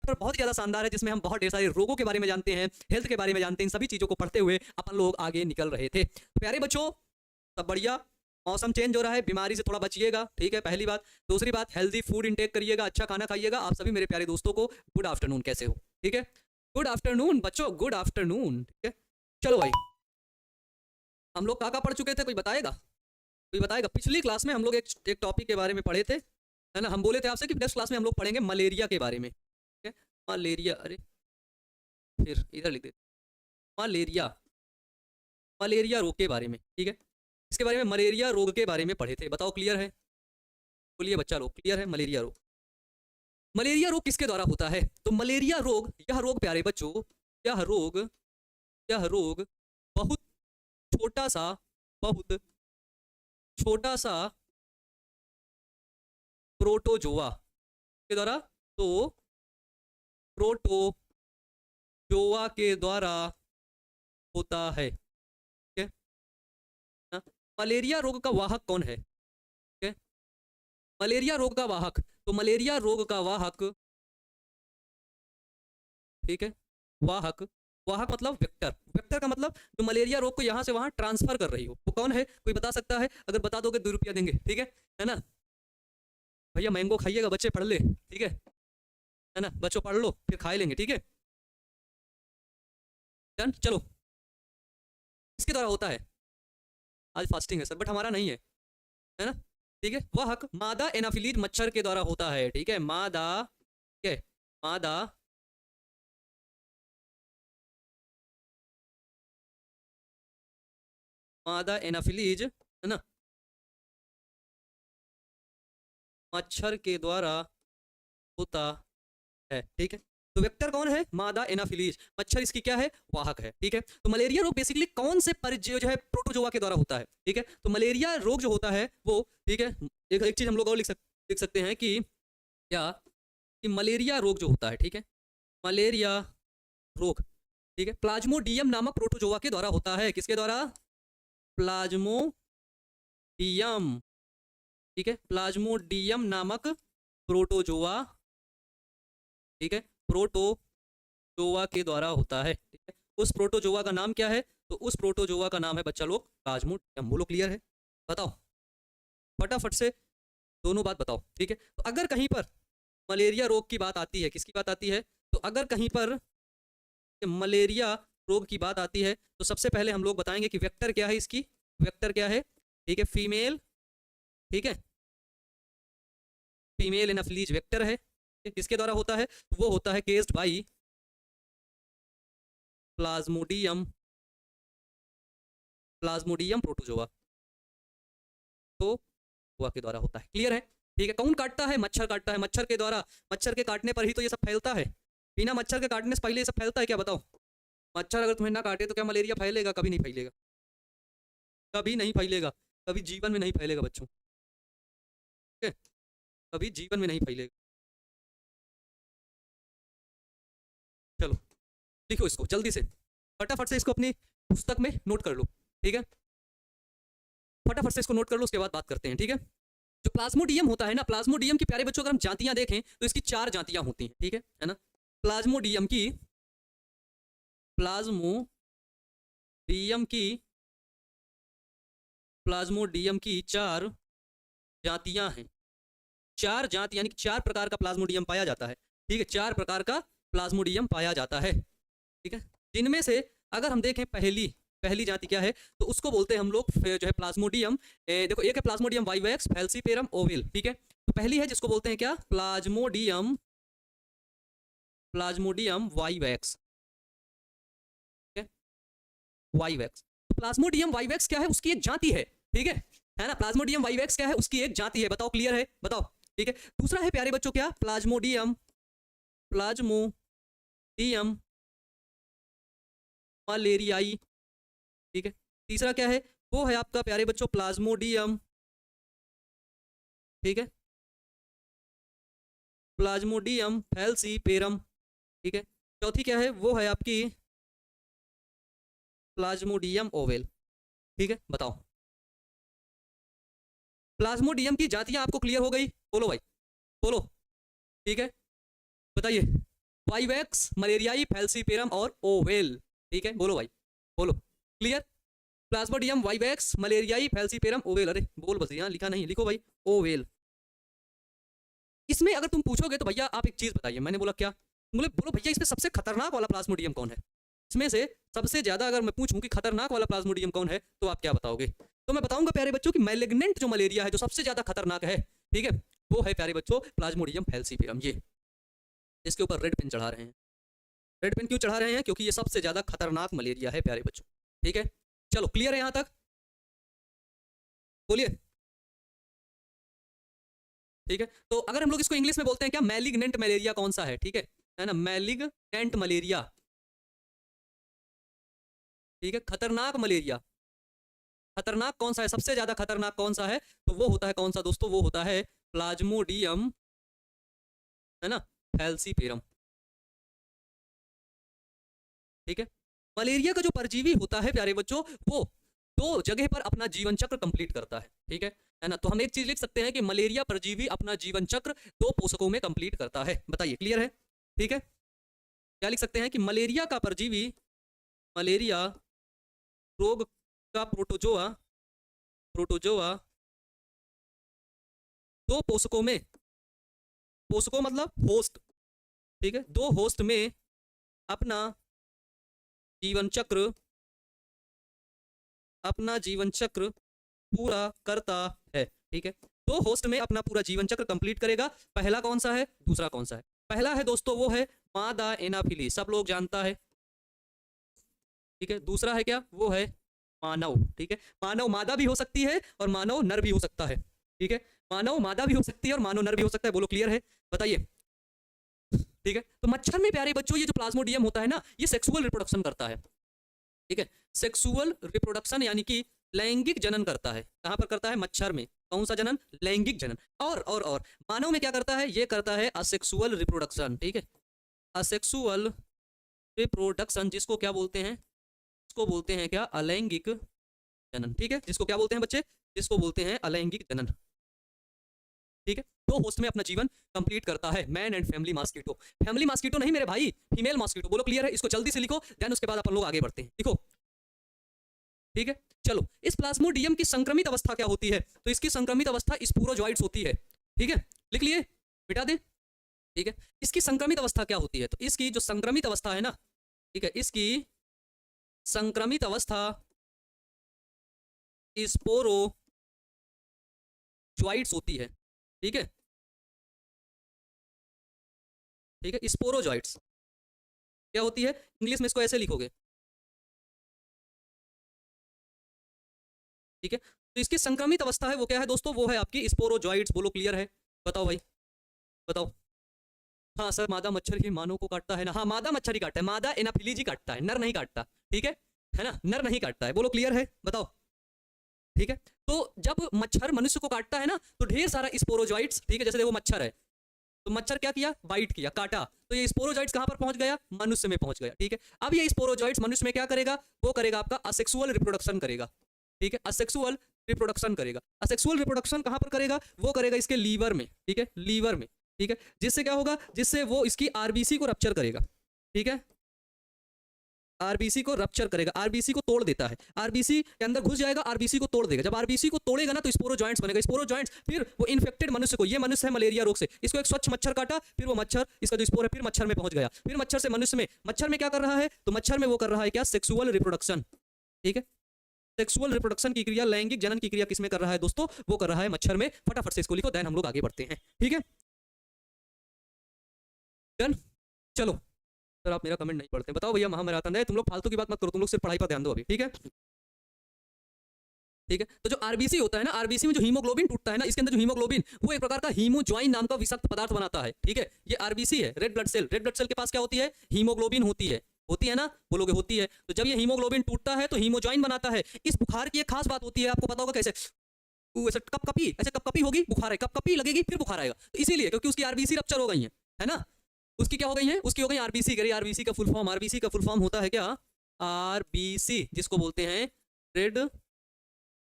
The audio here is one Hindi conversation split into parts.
चैप्टर बहुत ज़्यादा शानदार है, जिसमें हम बहुत ढेर सारे रोगों के बारे में जानते हैं, हेल्थ के बारे में जानते हैं। इन सभी चीज़ों को पढ़ते हुए अपन लोग आगे निकल रहे थे। तो प्यारे बच्चों, सब बढ़िया। मौसम चेंज हो रहा है, बीमारी से थोड़ा बचिएगा, ठीक है, पहली बात। दूसरी बात, हेल्दी फूड इंटेक करिएगा, अच्छा खाना खाइएगा। आप सभी मेरे प्यारे दोस्तों को गुड आफ्टरनून, कैसे हो? ठीक है, गुड आफ्टरनून बच्चों, गुड आफ्टरनून। ठीक है, चलो भाई, हम लोग कहाँ पढ़ चुके थे, कोई बताएगा? कोई बताएगा? पिछली क्लास में हम लोग एक टॉपिक के बारे में पढ़े थे, है ना। हम बोले थे आपसे कि नेक्स्ट क्लास में हम लोग पढ़ेंगे मलेरिया के बारे में। ठीक है, मलेरिया, अरे फिर इधर लिख देते, मलेरिया, मलेरिया रोग के बारे में। ठीक है, इसके बारे में, मलेरिया रोग के बारे में पढ़े थे। बताओ, क्लियर है? बोलिए बच्चा लोग, क्लियर है? मलेरिया रोग, मलेरिया रोग किसके द्वारा होता है? तो मलेरिया रोग, यह रोग प्यारे बच्चों, यह रोग, यह रोग बहुत छोटा सा, बहुत छोटा सा प्रोटोजोआ के द्वारा, तो प्रोटोजोआ के द्वारा होता है। ठीक है ना? मलेरिया रोग का वाहक कौन है? ठीक है, मलेरिया रोग का वाहक, तो मलेरिया रोग का वाहक, ठीक है, वाहक, वाहक मतलब वेक्टर, वेक्टर का मतलब जो मलेरिया रोग को यहाँ से वहाँ ट्रांसफर कर रही हो, वो कौन है? कोई बता सकता है? अगर बता दोगे 2 रुपया देंगे। ठीक है ना? भैया मैंगो खाइएगा, बच्चे पढ़ ले, ठीक है ना? बच्चों पढ़ लो, फिर खा लेंगे, ठीक है, डन। चलो, इसके द्वारा होता है, आज फास्टिंग है सर, बट हमारा नहीं है ना? ठीक है, वह हक मादा एनाफिलीज मच्छर के द्वारा होता है। ठीक है, मादा, ठीक है, मादा मादा एनाफिलीज, है ना, मच्छर के द्वारा होता है। ठीक है, तो वेक्टर कौन है? मादा एनाफिलीज, मच्छर इसकी क्या है? वाहक है। ठीक है, तो मलेरिया रोग बेसिकली कौन से परिजय जो है प्रोटोजोआ के द्वारा होता है। ठीक है, तो मलेरिया रोग जो होता है वो, ठीक है, एक चीज हम लोग और लिख सकते हैं कि क्या, कि मलेरिया रोग जो होता है, ठीक है, मलेरिया रोग, ठीक है, प्लाज्मोडियम नामक प्रोटोजोआ के द्वारा होता है। किसके द्वारा? प्लाज्मोडियम, ठीक है, प्लाज्मोडियम नामक प्रोटोजोआ, ठीक है, प्रोटोजोआ के द्वारा होता है। ठीक है, उस प्रोटोजोआ का नाम क्या है? तो उस प्रोटोजोआ का नाम है बच्चा लोग प्लाज्मोडियम। बोलो, क्लियर है? बताओ फटाफट से, दोनों बात बताओ। ठीक है, तो अगर कहीं पर मलेरिया रोग की बात आती है, किसकी बात आती है? तो अगर कहीं पर मलेरिया रोग की बात आती है, तो सबसे पहले हम लोग बताएंगे कि वेक्टर क्या है इसकी, वेक्टर क्या है? ठीक है, फीमेल, ठीक है, फीमेल एनाफिलीज वेक्टर है। किसके द्वारा होता है? वो होता है केस्ड बाई प्लाज्मोडियम, प्लाज्मोडियम प्रोटोजोआ, तो हुआ के द्वारा होता है। क्लियर है? ठीक है, कौन काटता है? मच्छर काटता है। मच्छर के द्वारा, मच्छर के काटने पर ही तो ये सब फैलता है। बिना मच्छर के काटने से पहले ये सब फैलता है क्या? बताओ। मच्छर अगर तुम्हें ना काटे तो क्या मलेरिया फैलेगा? कभी नहीं फैलेगा, कभी नहीं फैलेगा, कभी जीवन में नहीं फैलेगा बच्चों। ठीक है, कभी जीवन में नहीं फैलेगा। चलो लिखो इसको जल्दी से, फटाफट से इसको अपनी पुस्तक में नोट कर लो। ठीक है, फटाफट से इसको नोट कर लो, उसके बाद बात करते हैं। ठीक है, जो प्लाज्मोडियम होता है ना, प्लाज्मोडियम की प्यारे बच्चों अगर हम जातियां देखें तो इसकी 4 जातियां होती हैं। ठीक है ना? प्लाज्मोडियम की, प्लाज्मोडियम की, प्लाज्मोडियम की 4 जातियां हैं। 4 जाति यानी कि 4 प्रकार का प्लाज्मोडियम पाया जाता है। ठीक है, 4 प्रकार का प्लाज्मोडियम पाया जाता है। ठीक है, जिनमें से अगर हम देखें पहली पहली जाति क्या है, तो उसको बोलते हैं हम लोग जो है प्लाज्मोडियम, देखो एक है प्लाज्मोडियम वाइवैक्स, फैल्सीपेरम ओविल। ठीक है, तो पहली है जिसको बोलते हैं क्या? Plasmodium, Plasmodium vivax, vivax. तो प्लाज्मोडियम वाइवैक्स क्या है? उसकी एक जाति है। ठीक है ना? प्लाज्मोडियम वाइवैक्स क्या है? उसकी एक जाति है। बताओ, क्लियर है? बताओ। ठीक है, दूसरा है प्यारे बच्चों क्या? Plasmodium, plasmodium malariae. ठीक है, तीसरा क्या है? वो है आपका प्यारे बच्चों प्लाज्मोडियम, ठीक है, प्लाज्मोडियम फैल्सीपेरम। ठीक है, चौथी क्या है? वो है आपकी प्लाज्मोडियम ओवेल। ठीक है, बताओ, प्लाज्मोडियम की जातियां आपको क्लियर हो गई? बोलो भाई, बोलो। ठीक है, बताइए। वाइवेक्स, मलेरियाई, फैल्सीपेरम और ओवेल। ठीक है, बोलो भाई, बोलो। Clear? Plasmodium, vivax, malariae, falciparum, ovale. अरे बोल बस, यहाँ लिखा नहीं, लिखो भाई ओवेल। इसमें अगर तुम पूछोगे तो भैया आप एक चीज बताइए, मैंने बोला क्या, बोले बोलो भैया इसमें सबसे खतरनाक वाला प्लाज्मोडियम कौन है? इसमें से सबसे ज्यादा अगर मैं पूछूं कि खतरनाक वाला प्लाज्मोडियम कौन है, तो आप क्या बताओगे? तो मैं बताऊंगा प्यारे बच्चों कि मैलिग्नेंट जो मलेरिया है, जो सबसे ज्यादा खतरनाक है, ठीक है, वो है प्यारे बच्चों प्लाज्मोडियम फैल्सीपेरम। ये इसके ऊपर रेड पेन चढ़ा रहे हैं। रेड पेन क्यों चढ़ा रहे हैं? क्योंकि ये सबसे ज्यादा खतरनाक मलेरिया है प्यारे बच्चों। ठीक है, चलो क्लियर है यहां तक? बोलिए। ठीक है, तो अगर हम लोग इसको इंग्लिश में बोलते हैं क्या, मैलिग्नेंट मलेरिया कौन सा है? ठीक है ना, मैलिग्नेंट मलेरिया। ठीक है, खतरनाक मलेरिया। खतरनाक कौन सा है, सबसे ज्यादा खतरनाक कौन सा है? तो वो होता है कौन सा दोस्तों? वो होता है प्लाज्मोडियम, है ना, फैल्सीपेरम। ठीक है, मलेरिया का जो परजीवी होता है प्यारे बच्चों, वो दो जगह पर अपना जीवन चक्र कंप्लीट करता है। ठीक है ना, तो हम एक चीज लिख सकते हैं कि मलेरिया परजीवी अपना जीवन चक्र दो पोषकों में कंप्लीट करता है। बताइए, क्लियर है? ठीक है, क्या लिख सकते हैं कि मलेरिया का परजीवी, मलेरिया रोग का प्रोटोजोआ, प्रोटोजोआ दो पोषकों में, पोषकों मतलब होस्ट, ठीक है, दो होस्ट में अपना जीवन चक्र, अपना जीवन चक्र पूरा करता है। ठीक है, दो होस्ट में अपना पूरा जीवन चक्र कंप्लीट करेगा। पहला कौन सा है, दूसरा कौन सा है? पहला है दोस्तों वो है मादा एनाफिली, सब लोग जानता है। ठीक है, दूसरा है क्या, वो है मानव। ठीक है, मानव मादा भी हो सकती है और मानव नर भी हो सकता है। ठीक है, मानव मादा भी हो सकती है और मानव नर भी हो सकता है। बोलो क्लियर है? बताइए। ठीक है, तो मच्छर में प्यारे बच्चों ये जो प्लाज्मोडियम होता है ना, ये सेक्सुअल रिप्रोडक्शन करता है। ठीक है, सेक्सुअल रिप्रोडक्शन यानी कि लैंगिक जनन करता है। कहां पर करता है? मच्छर में। कौन सा जनन? लैंगिक जनन। और मानव में क्या करता है? ये करता है असेक्सुअल रिप्रोडक्शन। ठीक है, असेक्सुअल रिप्रोडक्शन, जिसको क्या बोलते हैं? इसको बोलते हैं क्या? अलैंगिक जनन। ठीक है, जिसको क्या बोलते हैं बच्चे? जिसको बोलते हैं अलैंगिक जनन। ठीक है, दो होस्ट में अपना जीवन कंप्लीट करता है। Man and family mosquito. Family mosquito नहीं मेरे भाई, फीमेल मॉस्किटो। बोलो क्लियर है? इसको जल्दी से लिखो, देन उसके बाद अपन लोग आगे बढ़ते हैं। लिखो। ठीक है, चलो, इस प्लाज्मोडियम की संक्रमित अवस्था क्या होती है? तो इसकी संक्रमित अवस्था स्पोरोजॉइट्स होती है। ठीक है, लिख लिए, मिटा दे। ठीक है, इसकी संक्रमित अवस्था क्या होती है? तो इसकी जो संक्रमित अवस्था है ना, ठीक है, इसकी संक्रमित अवस्था स्पोरोजॉइट्स होती है। ठीक है, ठीक है, स्पोरोजॉइट्स क्या होती है? इंग्लिश में इसको ऐसे लिखोगे। ठीक है, तो इसकी संक्रमित अवस्था है वो क्या है दोस्तों? वो है आपकी स्पोरोजॉइट्स। बोलो क्लियर है? बताओ भाई, बताओ। हाँ सर, मादा मच्छर ही मानव को काटता है ना? हाँ, मादा मच्छर ही काटता है, मादा एनाफिलीज ही काटता है, नर नहीं काटता। ठीक है ना, नर नहीं काटता है। बोलो क्लियर है? बताओ। ठीक है, तो जब मच्छर मनुष्य को काटता है ना, तो ढेर सारा स्पोरोजॉइट्स, ठीक है, जैसे देखो मच्छर है, तो मच्छर क्या किया? बाइट किया, काटा, तो ये स्पोरोजॉइट्स कहां पर पहुंच गया? मनुष्य में पहुंच गया। ठीक है, अब ये स्पोरोजॉइट्स मनुष्य में क्या करेगा? वो करेगा आपका असेक्सुअल रिप्रोडक्शन करेगा। ठीक है, असेक्सुअल रिप्रोडक्शन करेगा। असेक्सुअल रिप्रोडक्शन कहां पर करेगा? वो करेगा इसके लीवर में। ठीक है, लीवर में। ठीक है, जिससे क्या होगा? जिससे वो इसकी आरबीसी को रप्चर करेगा। ठीक है, आरबीसी को रप्चर करेगा, आरबीसी को तोड़ देता है, आरबीसी के अंदर घुस जाएगा, आरबीसी को तोड़ देगा। जब आरबीसी को तोड़ेगा ना, तो स्पोरोजॉइंट्स बनेगा। स्पोरोजॉइंट्स फिर वो इन्फेक्टेड मनुष्य को, ये मनुष्य है मलेरिया रोग से, इसको एक स्वच्छ मच्छर काटा, फिर वो मच्छर, इसका जो स्पोर है, फिर मच्छर में पहुंच गया, फिर मच्छर से मनुष्य में। मच्छर में क्या कर रहा है? तो मच्छर में वो कर रहा है क्या? Sexual reproduction. ठीक है, सेक्सुअल रिप्रोडक्शन की क्रिया, लैंगिक जनन की क्रिया किसमें कर रहा है दोस्तों? वो कर रहा है मच्छर में। फटाफट से इसको लिखो, देन हम लोग आगे बढ़ते हैं। ठीक है, डन। चलो सर, आप मेरा कमेंट नहीं पढ़ते, बताओ भैया महामैराथन है, तुम लोग फालतू की बात मत करो, तुम लोग सिर्फ पढ़ाई पर ध्यान दो अभी। ठीक है, ठीक है, तो जो आरबीसी होता है ना, आरबीसी में जो हीमोग्लोबिन टूटता है ना, इसके अंदर जो हीमोग्लोबिन, वो एक प्रकार का हीमोज्वाइन नाम का विषाक्त पदार्थ बनाता है। ठीक है, ये आरबीसी है, red blood cell. Red blood cell के पास क्या होती है? हीमोग्लोबिन होती है ना? बोलोगे होती है। तो जब ये हीमोग्लोबिन टूटता है तो हीमोज्वाइन बनाता है। इस बुखार की एक खास बात होती है, आपको पता होगा कैसे? ऐसे कपकपी, ऐसे कपकपी होगी, बुखार है, कपकपी लगेगी, फिर बुखार आएगा। तो इसीलिए, क्योंकि उसकी आरबीसी रप्चर हो गई है ना? उसकी क्या हो गई है? उसकी हो गई आरबीसी। करिए, आरबीसी का फुल फॉर्म, आरबीसी का फुल फॉर्म होता है क्या? आरबीसी, जिसको बोलते हैं रेड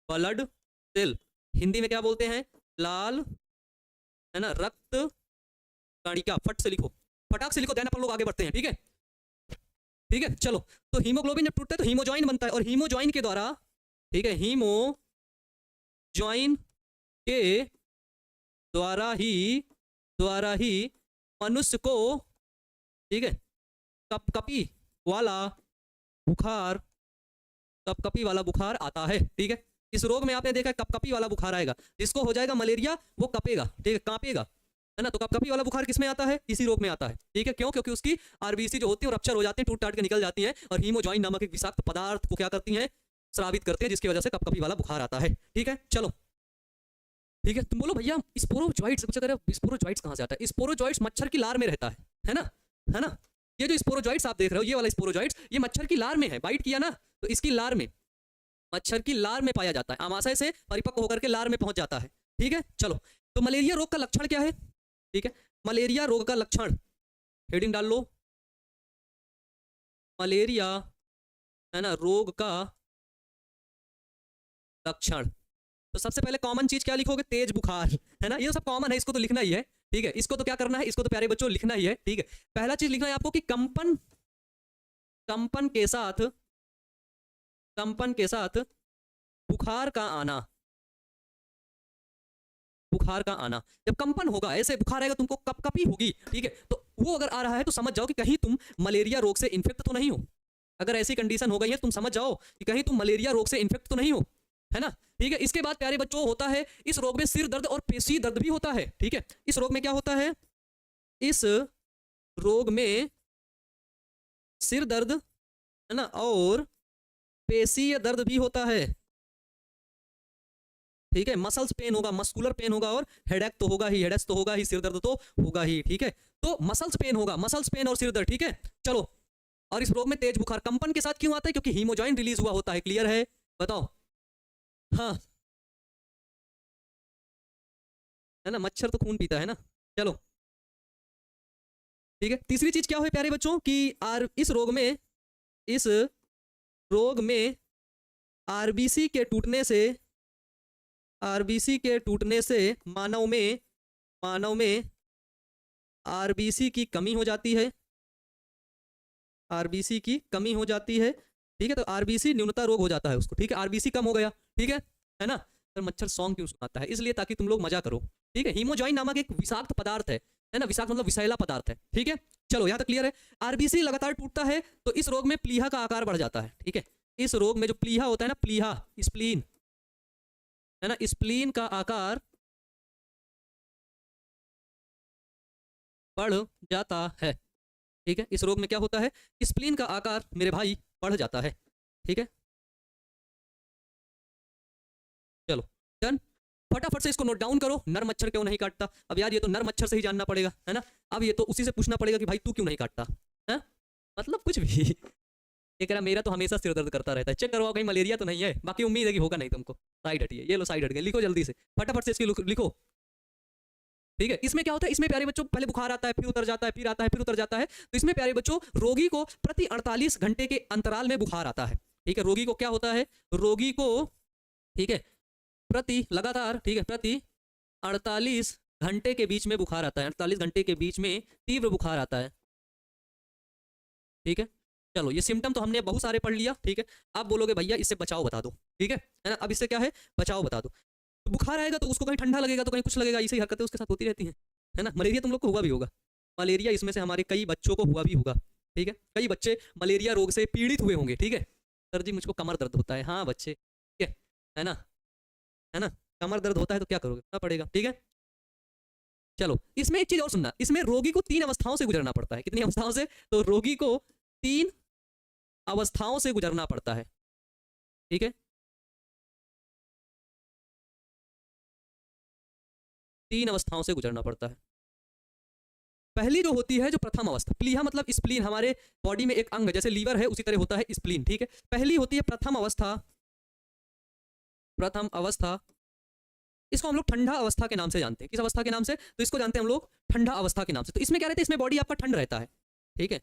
ब्लड सेल। हिंदी में क्या बोलते हैं? लाल, है ना, रक्त कणिका। फट से लिखो, फटाक से लिखो, देन अपन लोग आगे बढ़ते हैं। ठीक है, ठीक है, चलो। तो हीमोग्लोबिन जब टूटता है तो हीमोजॉइन बनता है, और हीमोजॉइन के द्वारा, ठीक है, हीमोजॉइन के द्वारा ही मनुष्य को, ठीक है, कपकपी वाला बुखार आता है। ठीक है, इस रोग में आपने देखा कपकपी वाला बुखार आएगा, जिसको हो जाएगा मलेरिया वो कपेगा, ठीक है, कांपेगा, है ना। तो कपकपी वाला बुखार किसमें आता है? इसी रोग में आता है। ठीक है, क्यों? क्योंकि उसकी आरबीसी जो होती है वो रप्चर हो जाती है, टूट टाट के निकल जाती है, और हीमोजॉइन नामक एक विषाक्त पदार्थ को क्या करती हैं? स्रावित करते हैं, जिसकी वजह से कपकपी वाला बुखार आता है। ठीक है, चलो, ठीक है। तुम बोलो भैया स्पोरोजॉइट्स, स्पोरोजॉइट्स कहाँ से आता है? स्पोरोजॉइट्स मच्छर की लार में रहता है ना, है ना। ये जो स्पोरोजॉइट्स आप देख रहे हो, ये वाला स्पोरोजॉइट्स, ये मच्छर की लार में है, बाइट किया ना, तो इसकी लार में, मच्छर की लार में पाया जाता है, आमाशय से परिपक्व होकर के लार में पहुंच जाता है। ठीक है, चलो। तो मलेरिया रोग का लक्षण क्या है? ठीक है, मलेरिया रोग का लक्षण, हेडिंग डाल लो, मलेरिया, है ना, रोग का लक्षण। तो सबसे पहले कॉमन चीज क्या लिखोगे? तेज बुखार, है ना, ये सब कॉमन है, इसको तो लिखना ही है। ठीक है, इसको तो क्या करना है? इसको तो प्यारे बच्चों लिखना ही है। ठीक है, पहला चीज लिखना है आपको कि कंपन के साथ बुखार का आना, जब कंपन होगा, ऐसे बुखार आएगा, तुमको कपकपी होगी। ठीक है, तो वो अगर आ रहा है तो समझ जाओ कि कहीं तुम मलेरिया रोग से इन्फेक्ट तो नहीं हो। अगर ऐसी कंडीशन हो गई है, तुम समझ जाओ कि कहीं तुम मलेरिया रोग से इन्फेक्ट तो नहीं हो, है ना। ठीक है, इसके बाद प्यारे बच्चों होता है इस रोग में सिर दर्द और पेशी दर्द भी होता है। ठीक है, इस रोग में क्या होता है? इस रोग में सिर दर्द, है ना, और पेशीय दर्द भी होता है। ठीक है, मसल्स पेन होगा, मस्कुलर पेन होगा, और हेडेक तो होगा ही, हेडेक्स तो होगा ही, सिर दर्द तो होगा ही। ठीक है, तो मसल्स पेन होगा, मसल्स पेन और सिर दर्द। ठीक है, चलो। और इस रोग में तेज बुखार कंपन के साथ क्यों आता है? क्योंकि हीमोजॉइन रिलीज हुआ होता है। क्लियर है? बताओ। हाँ, है ना, मच्छर तो खून पीता है ना। चलो, ठीक है। तीसरी चीज क्या है प्यारे बच्चों कि इस रोग में आरबीसी के टूटने से मानव में आरबीसी की कमी हो जाती है, ठीक है, तो आरबीसी न्यूनता रोग हो जाता है उसको। ठीक है, आरबीसी कम हो गया। ठीक है ना। तो मच्छर सॉन्ग क्यों सुनाता है? इसलिए ताकि तुम लोग मजा करो। ठीक है, हीमोजॉइन नामक एक विषाक्त पदार्थ है ना, विषाक्त मतलब विषैला पदार्थ है। ठीक है, चलो, यहां तक क्लियर है। आरबीसी लगातार टूटता है तो इस रोग में प्लीहा का आकार बढ़ जाता है। ठीक है, इस रोग में जो प्लीहा होता है ना, प्लीहा, स्प्लीन, है ना, स्प्लीन का आकार बढ़ जाता है। ठीक है, इस रोग में क्या होता है? स्प्लीन का आकार मेरे भाई बढ़ जाता है। ठीक है, चलो, डन। फटाफट से इसको नोट डाउन करो। नर मच्छर क्यों नहीं काटता? अब यार ये तो नर मच्छर से ही जानना पड़ेगा, है ना। अब ये तो उसी से पूछना पड़ेगा कि भाई तू क्यों नहीं काटता है, मतलब कुछ भी। ये कह रहा मेरा तो हमेशा सिर दर्द करता रहता है, चेक करवाओ कहीं मलेरिया तो नहीं है। बाकी उम्मीद है कि होगा नहीं तुमको। साइड हटिए, ये लो साइड हट गए, लिखो जल्दी से, फटाफट से इसकी लिखो। ठीक है, इसमें क्या होता है? इसमें प्यारे बच्चों पहले बुखार आता है, फिर उतर जाता है, फिर आता है, फिर उतर जाता है। तो इसमें प्यारे बच्चों रोगी को प्रति 48 घंटे के अंतराल में बुखार आता है। ठीक है, रोगी को क्या होता है? रोगी को, ठीक है, प्रति लगातार, ठीक है, प्रति 48 घंटे के बीच में बुखार आता है। 48 घंटे के बीच में तीव्र बुखार आता है। ठीक है, चलो, ये सिम्टम तो हमने बहुत सारे पढ़ लिया। ठीक है, आप बोलोगे भैया इससे बचाव बता दो। ठीक है ना, अब इससे क्या है? बचाव बता दो। तो बुखार आएगा तो उसको कहीं ठंडा लगेगा, तो कहीं कुछ लगेगा, ऐसी हरकतें उसके साथ होती रहती हैं, है ना। मलेरिया तुम लोग को हुआ भी होगा, मलेरिया इसमें से हमारे कई बच्चों को हुआ भी होगा। ठीक है, कई बच्चे मलेरिया रोग से पीड़ित हुए होंगे। ठीक है, सर जी मुझको कमर दर्द होता है। हाँ बच्चे, ठीक है ना, है ना, कमर दर्द होता है तो क्या करोगे? ना पड़ेगा। ठीक है, चलो, इसमें एक चीज और सुनना, इसमें रोगी को 3 अवस्थाओं से गुजरना पड़ता है। कितनी अवस्थाओं से? तो रोगी को 3 अवस्थाओं से गुजरना पड़ता है। ठीक है, 3 अवस्थाओं से गुजरना पड़ता है। पहली जो होती है, जो प्रथम अवस्था, प्लीहा मतलब स्प्लीन, हमारे बॉडी में एक अंग जैसे लीवर है उसी तरह होता है स्प्लीन। ठीक है, पहली होती है प्रथम अवस्था। इसको हम लोग ठंडा अवस्था के नाम से जानते हैं। किस अवस्था के नाम से? तो इसको जानते हैं हम लोग ठंडा अवस्था के नाम से। तो इसमें क्या रहता है? इसमें बॉडी आपका ठंड रहता है। ठीक है,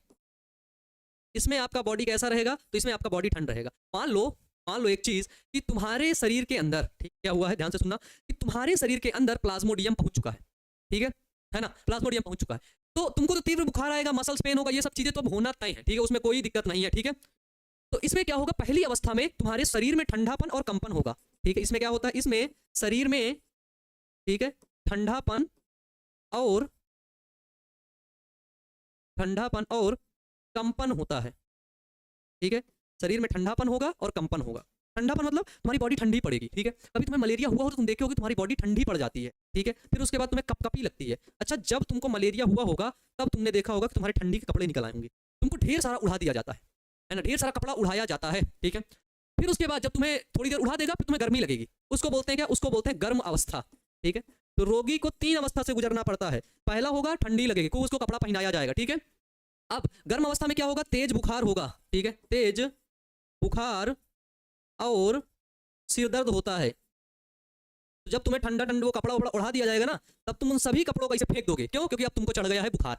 इसमें आपका बॉडी कैसा रहेगा? तो इसमें आपका बॉडी ठंड रहेगा। मान लो एक चीज कि तुम्हारे शरीर के अंदर, ठीक, क्या हुआ है, ध्यान से सुनना, कि तुम्हारे शरीर के अंदर प्लाज्मोडियम पहुंच चुका है। ठीक है ना, प्लाज्मोडियम पहुंच चुका है। तो तुमको तो तीव्र बुखार आएगा, मसल्स पेन होगा, ये सब चीजें तो अब होना तय है, ठीक है, उसमें कोई दिक्कत नहीं है, ठीक है। तो इसमें क्या होगा, पहली अवस्था में तुम्हारे शरीर में ठंडापन और कंपन होगा, ठीक है। इसमें क्या होता है, इसमें शरीर में, ठीक है, ठंडापन और कंपन होता है, ठीक है। शरीर में ठंडापन होगा और कंपन होगा। ठंडापन मतलब तुम्हारी बॉडी ठंडी पड़ेगी, ठीक है। कभी तुम्हें मलेरिया हुआ हो तो तुम देखोगे तुम्हारी बॉडी ठंडी पड़ जाती है, ठीक है। फिर उसके बाद तुम्हें कपकपी लगती है। अच्छा, जब तुमको मलेरिया हुआ होगा तब तुमने देखा होगा कि तुम्हारे ठंडी के कपड़े निकल आएंगे, तुमको ढेर सारा उड़ा दिया जाता है ना, ढेर सारा कपड़ा उड़ाया जाता है, ठीक है। फिर उसके बाद जब तुम्हें थोड़ी देर उड़ा देगा फिर तुम्हें गर्मी लगेगी, उसको बोलते हैं क्या, उसको बोलते हैं गर्म अवस्था, ठीक है। तो रोगी को 3 अवस्था से गुजरना पड़ता है। पहला होगा ठंडी लगेगी, को उसको कपड़ा पहनाया जाएगा, ठीक है। अब गर्म अवस्था में क्या होगा, तेज बुखार होगा, ठीक है, तेज बुखार और सिर दर्द होता है। तो जब तुम्हें ठंडा ठंडा वो कपड़ा उड़ा दिया जाएगा ना, तब तुम उन सभी कपड़ों को इसे फेंक दोगे, क्यों, क्योंकि अब तुमको चढ़ गया है बुखार,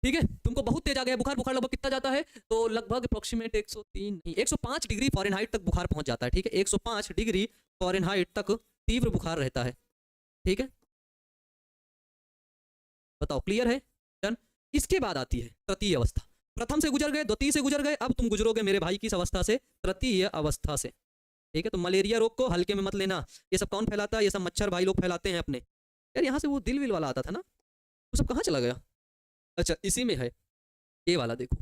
ठीक है। तुमको बहुत तेज आ गया बुखार। बुखार लगभग कितना जाता है, तो लगभग अप्रोक्सीमेट 103 नहीं 105 डिग्री फ़ारेनहाइट तक बुखार पहुंच जाता है, ठीक है। 105 डिग्री फ़ारेनहाइट तक तीव्र बुखार रहता है, ठीक है। बताओ, क्लियर है, डन। इसके बाद आती है तृतीय अवस्था। प्रथम से गुजर गए, द्वितीय से गुजर गए, अब तुम गुजरोगे मेरे भाई किस अवस्था से, तृतीय अवस्था से, ठीक है। तो मलेरिया रोग को हल्के में मत लेना। ये सब कौन फैलाता है, ये सब मच्छर भाई लोग फैलाते हैं अपने। यार यहाँ से वो दिल विल वाला आता था ना, वो सब कहाँ चला गया। अच्छा, इसी में है ये वाला, देखो,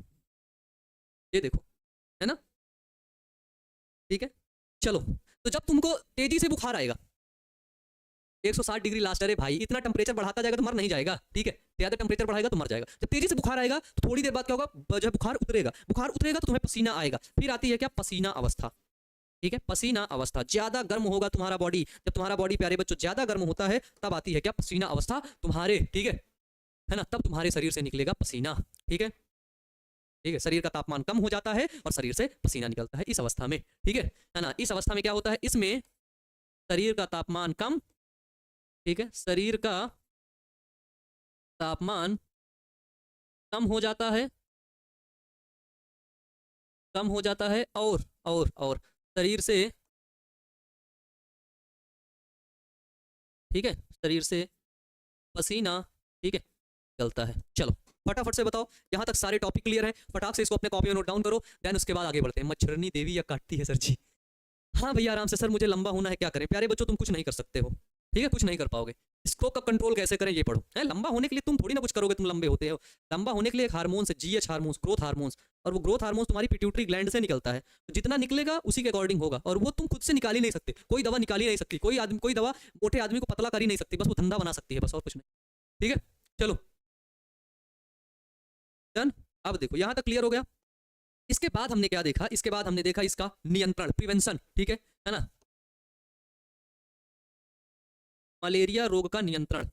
ये देखो, है ना, ठीक है। चलो, तो जब तुमको तेजी से बुखार आएगा, 160 डिग्री लास्ट, अरे भाई इतना टेम्परेचर बढ़ाता जाएगा तो मर नहीं जाएगा, ठीक है। ज्यादा टेम्परेचर बढ़ाएगा तो मर जाएगा। जब तेजी से बुखार आएगा तो थोड़ी देर बाद क्या होगा, जब बुखार उतरेगा, बुखार उतरेगा तो तुम्हें पसीना आएगा। फिर आती है क्या, पसीना अवस्था, ठीक है। पसीना अवस्था, ज्यादा गर्म होगा तुम्हारा बॉडी। जब तुम्हारा बॉडी, प्यारे बच्चों, ज्यादा गर्म होता है तब आती है क्या, पसीना अवस्था तुम्हारे, ठीक है ना। तब तुम्हारे शरीर से निकलेगा पसीना, ठीक है, ठीक है। शरीर का तापमान कम हो जाता है और शरीर से पसीना निकलता है इस अवस्था में, ठीक है ना। इस अवस्था में क्या होता है, इसमें शरीर का तापमान कम, ठीक है, शरीर का तापमान कम हो जाता है, कम हो जाता है, और शरीर से, ठीक है, शरीर से पसीना, ठीक है, निकलता है। चलो फटाफट से बताओ, यहाँ तक सारे टॉपिक क्लियर हैं, फटाक से इसको अपने कॉपी में नोट डाउन करो, देन उसके बाद आगे बढ़ते हैं। मच्छरनी देवी या काटती है सर जी। हाँ भैया आराम से, सर मुझे लंबा होना है, क्या करें। प्यारे बच्चों, तुम कुछ नहीं कर सकते हो, ठीक है, कुछ नहीं कर पाओगे। स्ट्रोक का कंट्रोल कैसे करें ये पढ़ो, है। लंबा होने के लिए तुम थोड़ी ना कुछ करोगे, तुम लंबे होते हो। लंबा होने के लिए एक हार्मोन्स है, जीएच हार्मोन्स, ग्रोथ हार्मोन्स, और वो ग्रोथ हार्मोन्स तुम्हारी पिट्यूटरी ग्लैंड से निकलता है। तो जितना निकलेगा उसी के अकॉर्डिंग होगा, और वो तुम खुद से निकाल ही नहीं सकते, कोई दवा निकाल ही नहीं सकती, कोई आदमी, कोई दवा मोटे आदमी को पतला कर ही नहीं सकती, बस वो धंधा बना सकती है, बस, और कुछ नहीं, ठीक है। चलो डन। अब देखो यहाँ तक क्लियर हो गया। इसके बाद हमने क्या देखा, इसके बाद हमने देखा इसका नियंत्रण, प्रिवेंशन, ठीक है ना। मलेरिया रोग का नियंत्रण,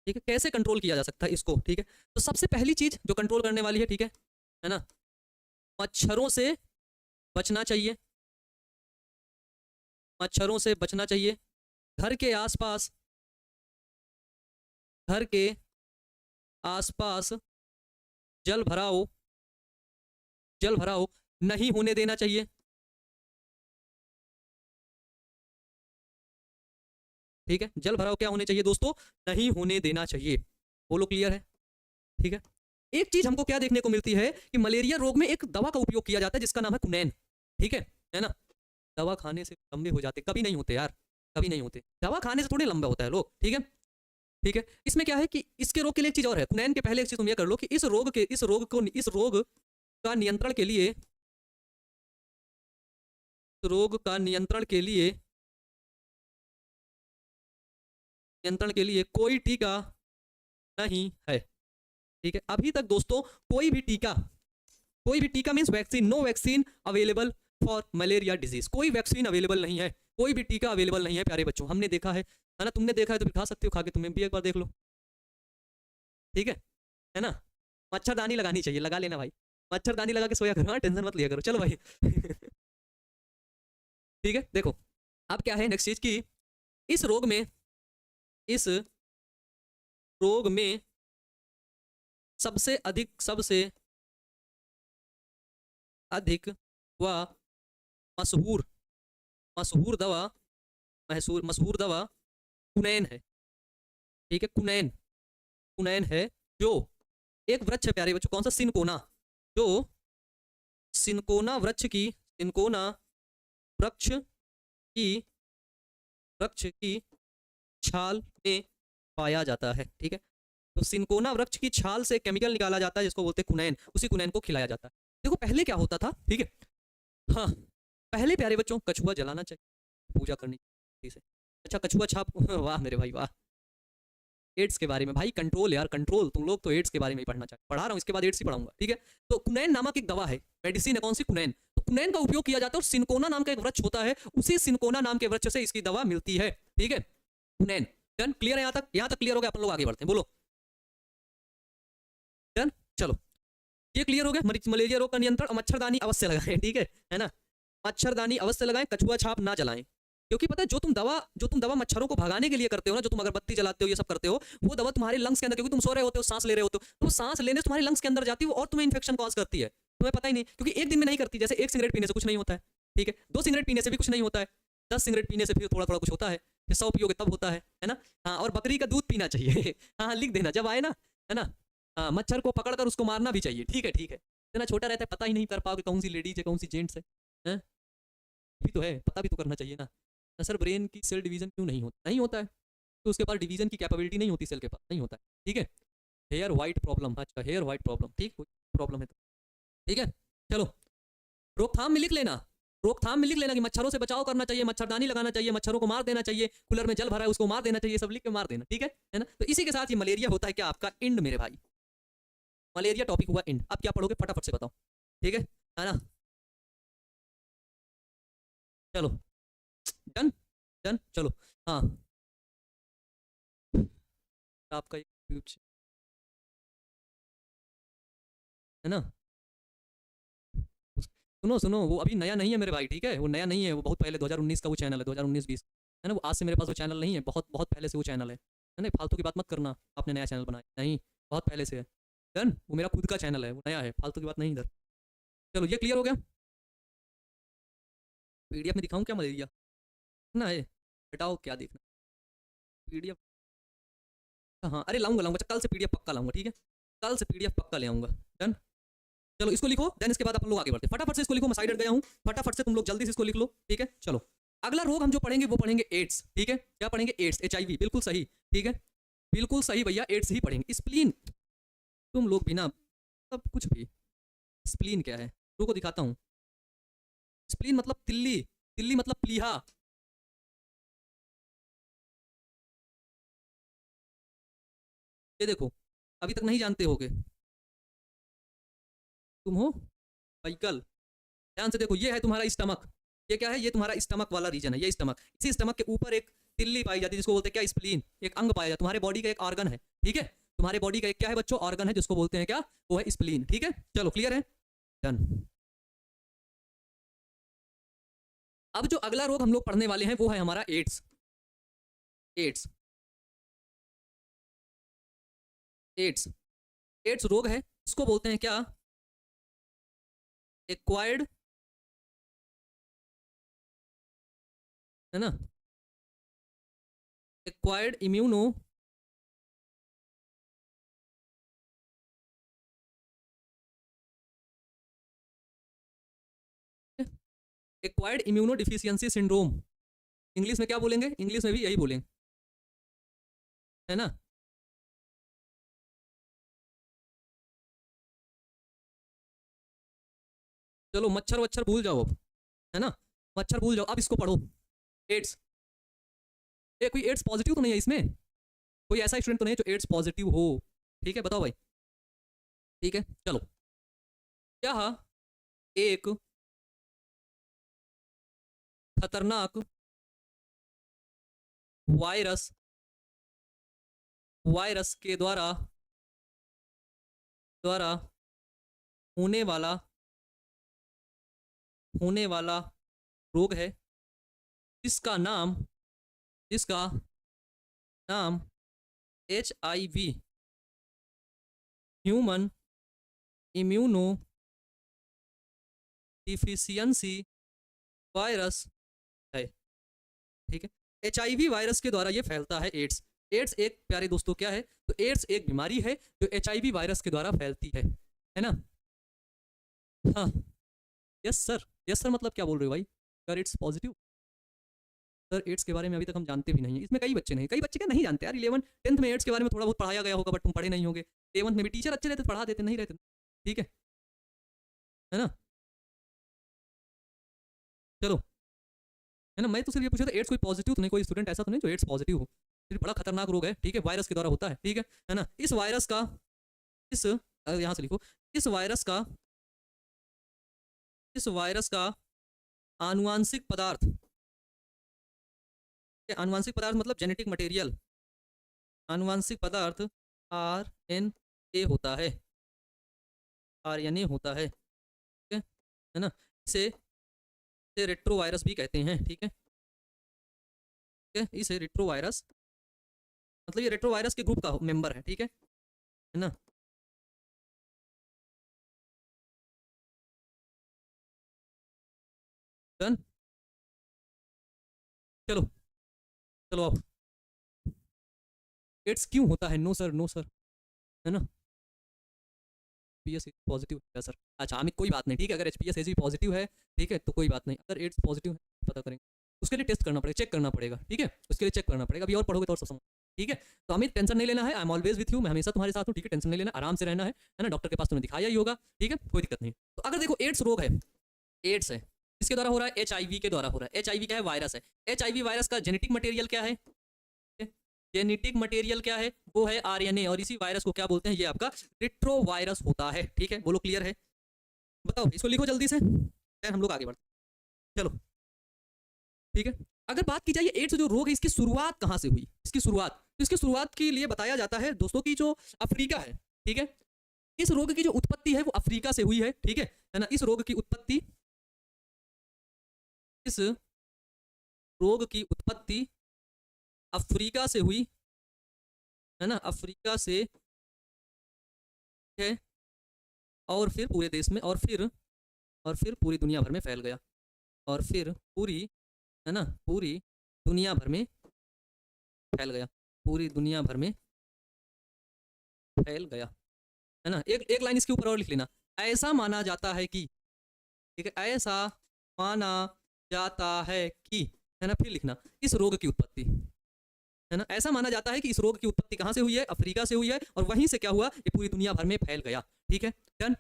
ठीक है, कैसे कंट्रोल किया जा सकता है इसको, ठीक है। तो सबसे पहली चीज जो कंट्रोल करने वाली है ना, मच्छरों से बचना चाहिए, मच्छरों से बचना चाहिए। घर के आसपास, घर के आसपास जल भराव, जल भराव नहीं होने देना चाहिए, ठीक है। जल भराव क्या होने चाहिए दोस्तों, नहीं होने देना चाहिए। बोलो क्लियर है, ठीक है। एक चीज हमको क्या देखने को मिलती है कि मलेरिया रोग में एक दवा का उपयोग किया जाता है जिसका नाम है कुनैन, ठीक है ना। दवा खाने से लंबे हो जाते, कभी नहीं होते यार, कभी नहीं होते। दवा खाने से थोड़े लंबा होता है लोग, ठीक है, ठीक है। इसमें क्या है कि इसके रोग के लिए एक चीज और है, कुनैन के पहले एक चीज तुम ये कर लो कि इस रोग का नियंत्रण के लिए, रोग का नियंत्रण के लिए, नियंत्रण के लिए कोई टीका नहीं है, ठीक है। अभी तक दोस्तों कोई भी टीका means vaccine, no vaccine available for malaria disease, कोई वैक्सीन अवेलेबल नहीं है, कोई भी टीका अवेलेबल नहीं है प्यारे बच्चों। हमने देखा है ना, तुमने देखा है तो खा सकते हो, खा के तुम्हें भी एक बार देख लो, ठीक है ना। मच्छरदानी लगानी चाहिए, लगा लेना भाई, मच्छरदानी लगा के सोया करो, हाँ, टेंशन मत लिया करो, चलो भाई। ठीक है, देखो अब क्या है नेक्स्ट चीज की, इस रोग में, इस रोग में सबसे अधिक व मशहूर दवा मशहूर दवा कुनैन है, ठीक है। कुनैन, कुनैन है जो एक वृक्ष है प्यारे बच्चों, कौन सा, सिनकोना, जो सिनकोना वृक्ष की, सिनकोना वृक्ष की, वृक्ष की छाल में पाया जाता है, ठीक है। तो सिनकोना वृक्ष की छाल से केमिकल निकाला जाता है जिसको बोलते हैं कुनैन, उसी कुनैन को खिलाया जाता है। देखो पहले क्या होता था, ठीक है, हाँ, पहले प्यारे बच्चों कछुआ जलाना चाहिए, पूजा करनी चाहिए से। अच्छा कछुआ छाप वाह मेरे भाई वाह। एड्स के बारे में भाई कंट्रोल यार कंट्रोल, तुम लोग तो एड्स के बारे में ही पढ़ना चाहिए, पढ़ा रहा हूँ, इसके बाद एड्स ही पढ़ाऊंगा, ठीक है। तो कुनैन नामक एक दवा है, मेडिसिन है, कौन सी, कुनैन। तो कुनैन का उपयोग किया जाता है और सिनकोना नाम का एक वृक्ष होता है, उसी सिनकोना नाम के वृक्ष से इसकी दवा मिलती है, ठीक है। कुनैन, डन, क्लियर है यहाँ तक, यहाँ तक क्लियर हो गया, अपन लोग आगे बढ़ते हैं, बोलो डन। चलो ये क्लियर हो गया, मलेरिया रोग का नियंत्रण, मच्छरदानी अवश्य लगाएं, ठीक है ना, मच्छरदानी अवश्य लगाएं, कछुआ छाप ना जलाएं, क्योंकि पता है जो तुम दवा मच्छरों को भगाने के लिए करते हो ना, जो तुम अगरबत्ती जलाते हो, ये सब करते हो, वो दवा तुम्हारे लंग्स के अंदर, क्योंकि तुम सो रहे होते हो, सांस ले रहे होते हो, तो सांस लेने से तुम्हारे लंग्स के अंदर जाती है और तुम्हें इन्फेक्शन कॉज करती है, तुम्हें पता ही नहीं, क्योंकि एक दिन में नहीं करती। जैसे एक सिगरेट पीने से कुछ नहीं होता है, ठीक है, 2 सिगरेट पीने से भी कुछ नहीं होता है, 10 सिगरेट पीने से फिर थोड़ा थोड़ा कुछ होता है, फिर 100 पियोगे तब होता है ना। हाँ, और बकरी का दूध पीना चाहिए हाँ लिख देना जब आए ना, है ना। हाँ, मच्छर को पकड़कर उसको मारना भी चाहिए, ठीक है, इतना छोटा रहता है पता ही नहीं कर पाओगे कौन सी लेडीज है कौन सी जेंट्स है, भी तो है, पता भी तो करना चाहिए ना। सर ब्रेन की सेल डिवीजन क्यों नहीं होता, नहीं होता है, तो उसके पास डिवीजन की कैपेबिलिटी नहीं होती, सेल के पास नहीं होता है, ठीक है। हेयर वाइट प्रॉब्लम, अच्छा हेयर वाइट प्रॉब्लम, ठीक, कोई प्रॉब्लम है तो, ठीक है। चलो रोकथाम में लिख लेना, रोकथाम में लिख लेना कि मच्छरों से बचाव करना चाहिए, मच्छरदानी लगाना चाहिए, मच्छरों को मार देना चाहिए, कूलर में जल भरा है उसको मार देना चाहिए, सब लिख के मार देना, ठीक है ना। तो इसी के साथ ये मलेरिया होता है क्या आपका इंड मेरे भाई, मलेरिया टॉपिक हुआ इंड। अब क्या पढ़ोगे फटाफट से बताओ, ठीक है ना। चलो डन डन, चलो हाँ, आपका एक है ना, सुनो सुनो, वो अभी नया नहीं है मेरे भाई, ठीक है, वो नया नहीं है, वो बहुत पहले 2019 का वो चैनल है, 2019-20 है ना, वो आज से मेरे पास वो चैनल नहीं है, बहुत बहुत पहले से वो चैनल है ना, फालतू की बात मत करना, आपने नया चैनल बनाया नहीं, बहुत पहले से है डन, वो मेरा खुद का चैनल है, वो नया है, फालतू की बात नहीं इधर। चलो ये क्लियर हो गया, पीडीएफ में दिखाऊं क्या मलेरिया ना है, हटाओ क्या देखना, पीडीएफ, हाँ अरे लाऊंगा लाऊंगा, कल से पीडीएफ पक्का लाऊंगा, ठीक है, कल से पीडीएफ पक्का ले आऊंगा डन। चलो इसको लिखो, देन इसके बाद अपन लोग आगे बढ़ते हैं, फटाफट से इसको लिखो, मैं साइड हट गया हूँ, फटाफट से तुम लोग जल्दी से इसको लिख लो, ठीक है। चलो अगला रोग हम जो पढ़ेंगे वो पढ़ेंगे एड्स, ठीक है, क्या पढ़ेंगे, एड्स, HIV, बिल्कुल सही, ठीक है, बिल्कुल सही भैया, एड्स ही पढ़ेंगे। स्प्लीन, तुम लोग बिना सब कुछ भी, स्प्लीन क्या है, रुको दिखाता हूँ, स्प्लीन मतलब तिल्ली, तिल्ली मतलब प्लीहा, ये देखो अभी तक नहीं जानते होगे, तुम हो व्हीकल, ध्यान से देखो, ये है तुम्हारा स्टमक, ये क्या है, ये तुम्हारा स्टमक वाला रीजन है, ये स्टमक, इसी स्टमक के ऊपर एक तिल्ली पाई जाती है जिसको बोलते हैं क्या, स्प्लीन, एक अंग पाया जाता है, तुम्हारे बॉडी का एक ऑर्गन है, ठीक है, तुम्हारे बॉडी का एक क्या है बच्चों, ऑर्गन है, जिसको बोलते हैं क्या, वो है स्प्लीन, ठीक है। चलो क्लियर है डन। अब जो अगला रोग हम लोग पढ़ने वाले हैं वो है हमारा एड्स, एड्स, एड्स, एड्स रोग है, इसको बोलते हैं क्या, एक्वायर्ड, है ना, acquired immuno acquired immuno deficiency syndrome, English में क्या बोलेंगे, इंग्लिश में भी यही बोलेंगे, है ना। चलो मच्छर वच्छर भूल जाओ अब, है ना, मच्छर भूल जाओ, अब इसको पढ़ो, एड्स, ये कोई एड्स पॉजिटिव तो नहीं है इसमें, कोई ऐसा स्टूडेंट तो नहीं है जो एड्स पॉजिटिव हो, ठीक है, बताओ भाई, ठीक है। चलो क्या एक खतरनाक वायरस, वायरस के द्वारा द्वारा होने वाला, होने वाला रोग है, जिसका नाम, जिसका नाम HIV, human immuno deficiency virus है, ठीक है। HIV वायरस के द्वारा ये फैलता है एड्स। एड्स एक प्यारे दोस्तों क्या है, तो एड्स एक बीमारी है जो HIV वायरस के द्वारा फैलती है ना। हाँ, यस सर, यस सर, मतलब क्या बोल रहे हो भाई, sir it's positive. Sir AIDS के बारे में अभी तक हम जानते भी नहीं हैं, इसमें कई बच्चे नहीं, कई बच्चे क्या नहीं जानते यार, 11 10th में एड्स के बारे में थोड़ा बहुत पढ़ाया गया होगा, बट तुम पढ़े नहीं होगे। 11th में भी टीचर अच्छे रहते पढ़ा देते, नहीं रहते, ठीक है ना। चलो, है ना, मैं तो सिर्फ ये पूछा था एड्स कोई पॉजिटिव तो नहीं, कोई स्टूडेंट ऐसा तो नहीं जो एड्स पॉजिटिव हो, फिर बड़ा खतरनाक रोग है, ठीक है, वायरस के द्वारा होता है, ठीक है ना। इस वायरस का, इस यहाँ से लिखो, इस वायरस का, इस वायरस का आनुवांशिक पदार्थ, आनुवांशिक पदार्थ मतलब जेनेटिक मटेरियल, आनुवांशिक पदार्थ RNA होता है, RNA होता है, ठीक है ना। इसे रेट्रोवायरस भी कहते हैं, ठीक है, ठीक है, इसे रेट्रोवायरस, मतलब ये रेट्रोवायरस के ग्रुप का मेंबर है, ठीक है ना। डन, चलो चलो अब एड्स क्यों होता है, नो सर, नो सर, है ना। HPS पॉजिटिव है सर, अच्छा अमित कोई बात नहीं, ठीक है, अगर HPS पॉजिटिव है, ठीक है, तो कोई बात नहीं, अगर एड्स पॉजिटिव है पता करेंगे, उसके लिए टेस्ट करना पड़ेगा, चेक करना पड़ेगा, ठीक है, उसके लिए चेक करना पड़ेगा, अभी और पढ़ोगे तो और सब समझ, ठीक है। तो अमित टेंशन नहीं लेना है, I am always with you, मैं हमेशा तुम्हारे साथ हूँ, ठीक है, टेंशन नहीं लेना, आराम से रहना है ना, डॉक्टर के पास तुमने दिखाया ही होगा, ठीक है, कोई दिक्कत नहीं। तो अगर देखो एड्स रोग है, एड्स है, किसके द्वारा हो रहा है, HIV के द्वारा हो रहा है। HIV क्या है, वायरस है। HIV वायरस का जेनेटिक मटेरियल क्या है, जेनेटिक मटेरियल क्या है, वो है RNA, और इसी वायरस को क्या बोलते हैं, ये आपका रेट्रोवायरस होता है, ठीक है, बोलो क्लियर है, बताओ इसको लिखो जल्दी से, फिर हम लोग आगे बढ़ते, चलो ठीक है। अगर बात की जाए एड्स जो रोग है, इसकी शुरुआत कहाँ से हुई, इसकी शुरुआत, तो इसकी शुरुआत के लिए बताया जाता है दोस्तों की जो अफ्रीका है, ठीक है, इस रोग की जो उत्पत्ति है वो अफ्रीका से हुई है, ठीक है ना। इस रोग की उत्पत्ति, इस रोग की उत्पत्ति अफ्रीका से हुई, है ना, अफ्रीका से है, और फिर पूरे देश में, और फिर पूरी दुनिया भर में फैल गया, और फिर पूरी, है ना, पूरी दुनिया भर में फैल गया, पूरी दुनिया भर में फैल गया, है ना। एक एक लाइन इसके ऊपर और लिख लेना, ऐसा माना जाता है कि, ठीक है, ऐसा माना जाता है कि, है ना, फिर लिखना इस रोग की उत्पत्ति, है ना, ऐसा माना जाता है कि इस रोग की उत्पत्ति कहाँ से हुई है, अफ्रीका से हुई है, और वहीं से क्या हुआ, ये पूरी दुनिया भर में फैल गया, ठीक है, डन।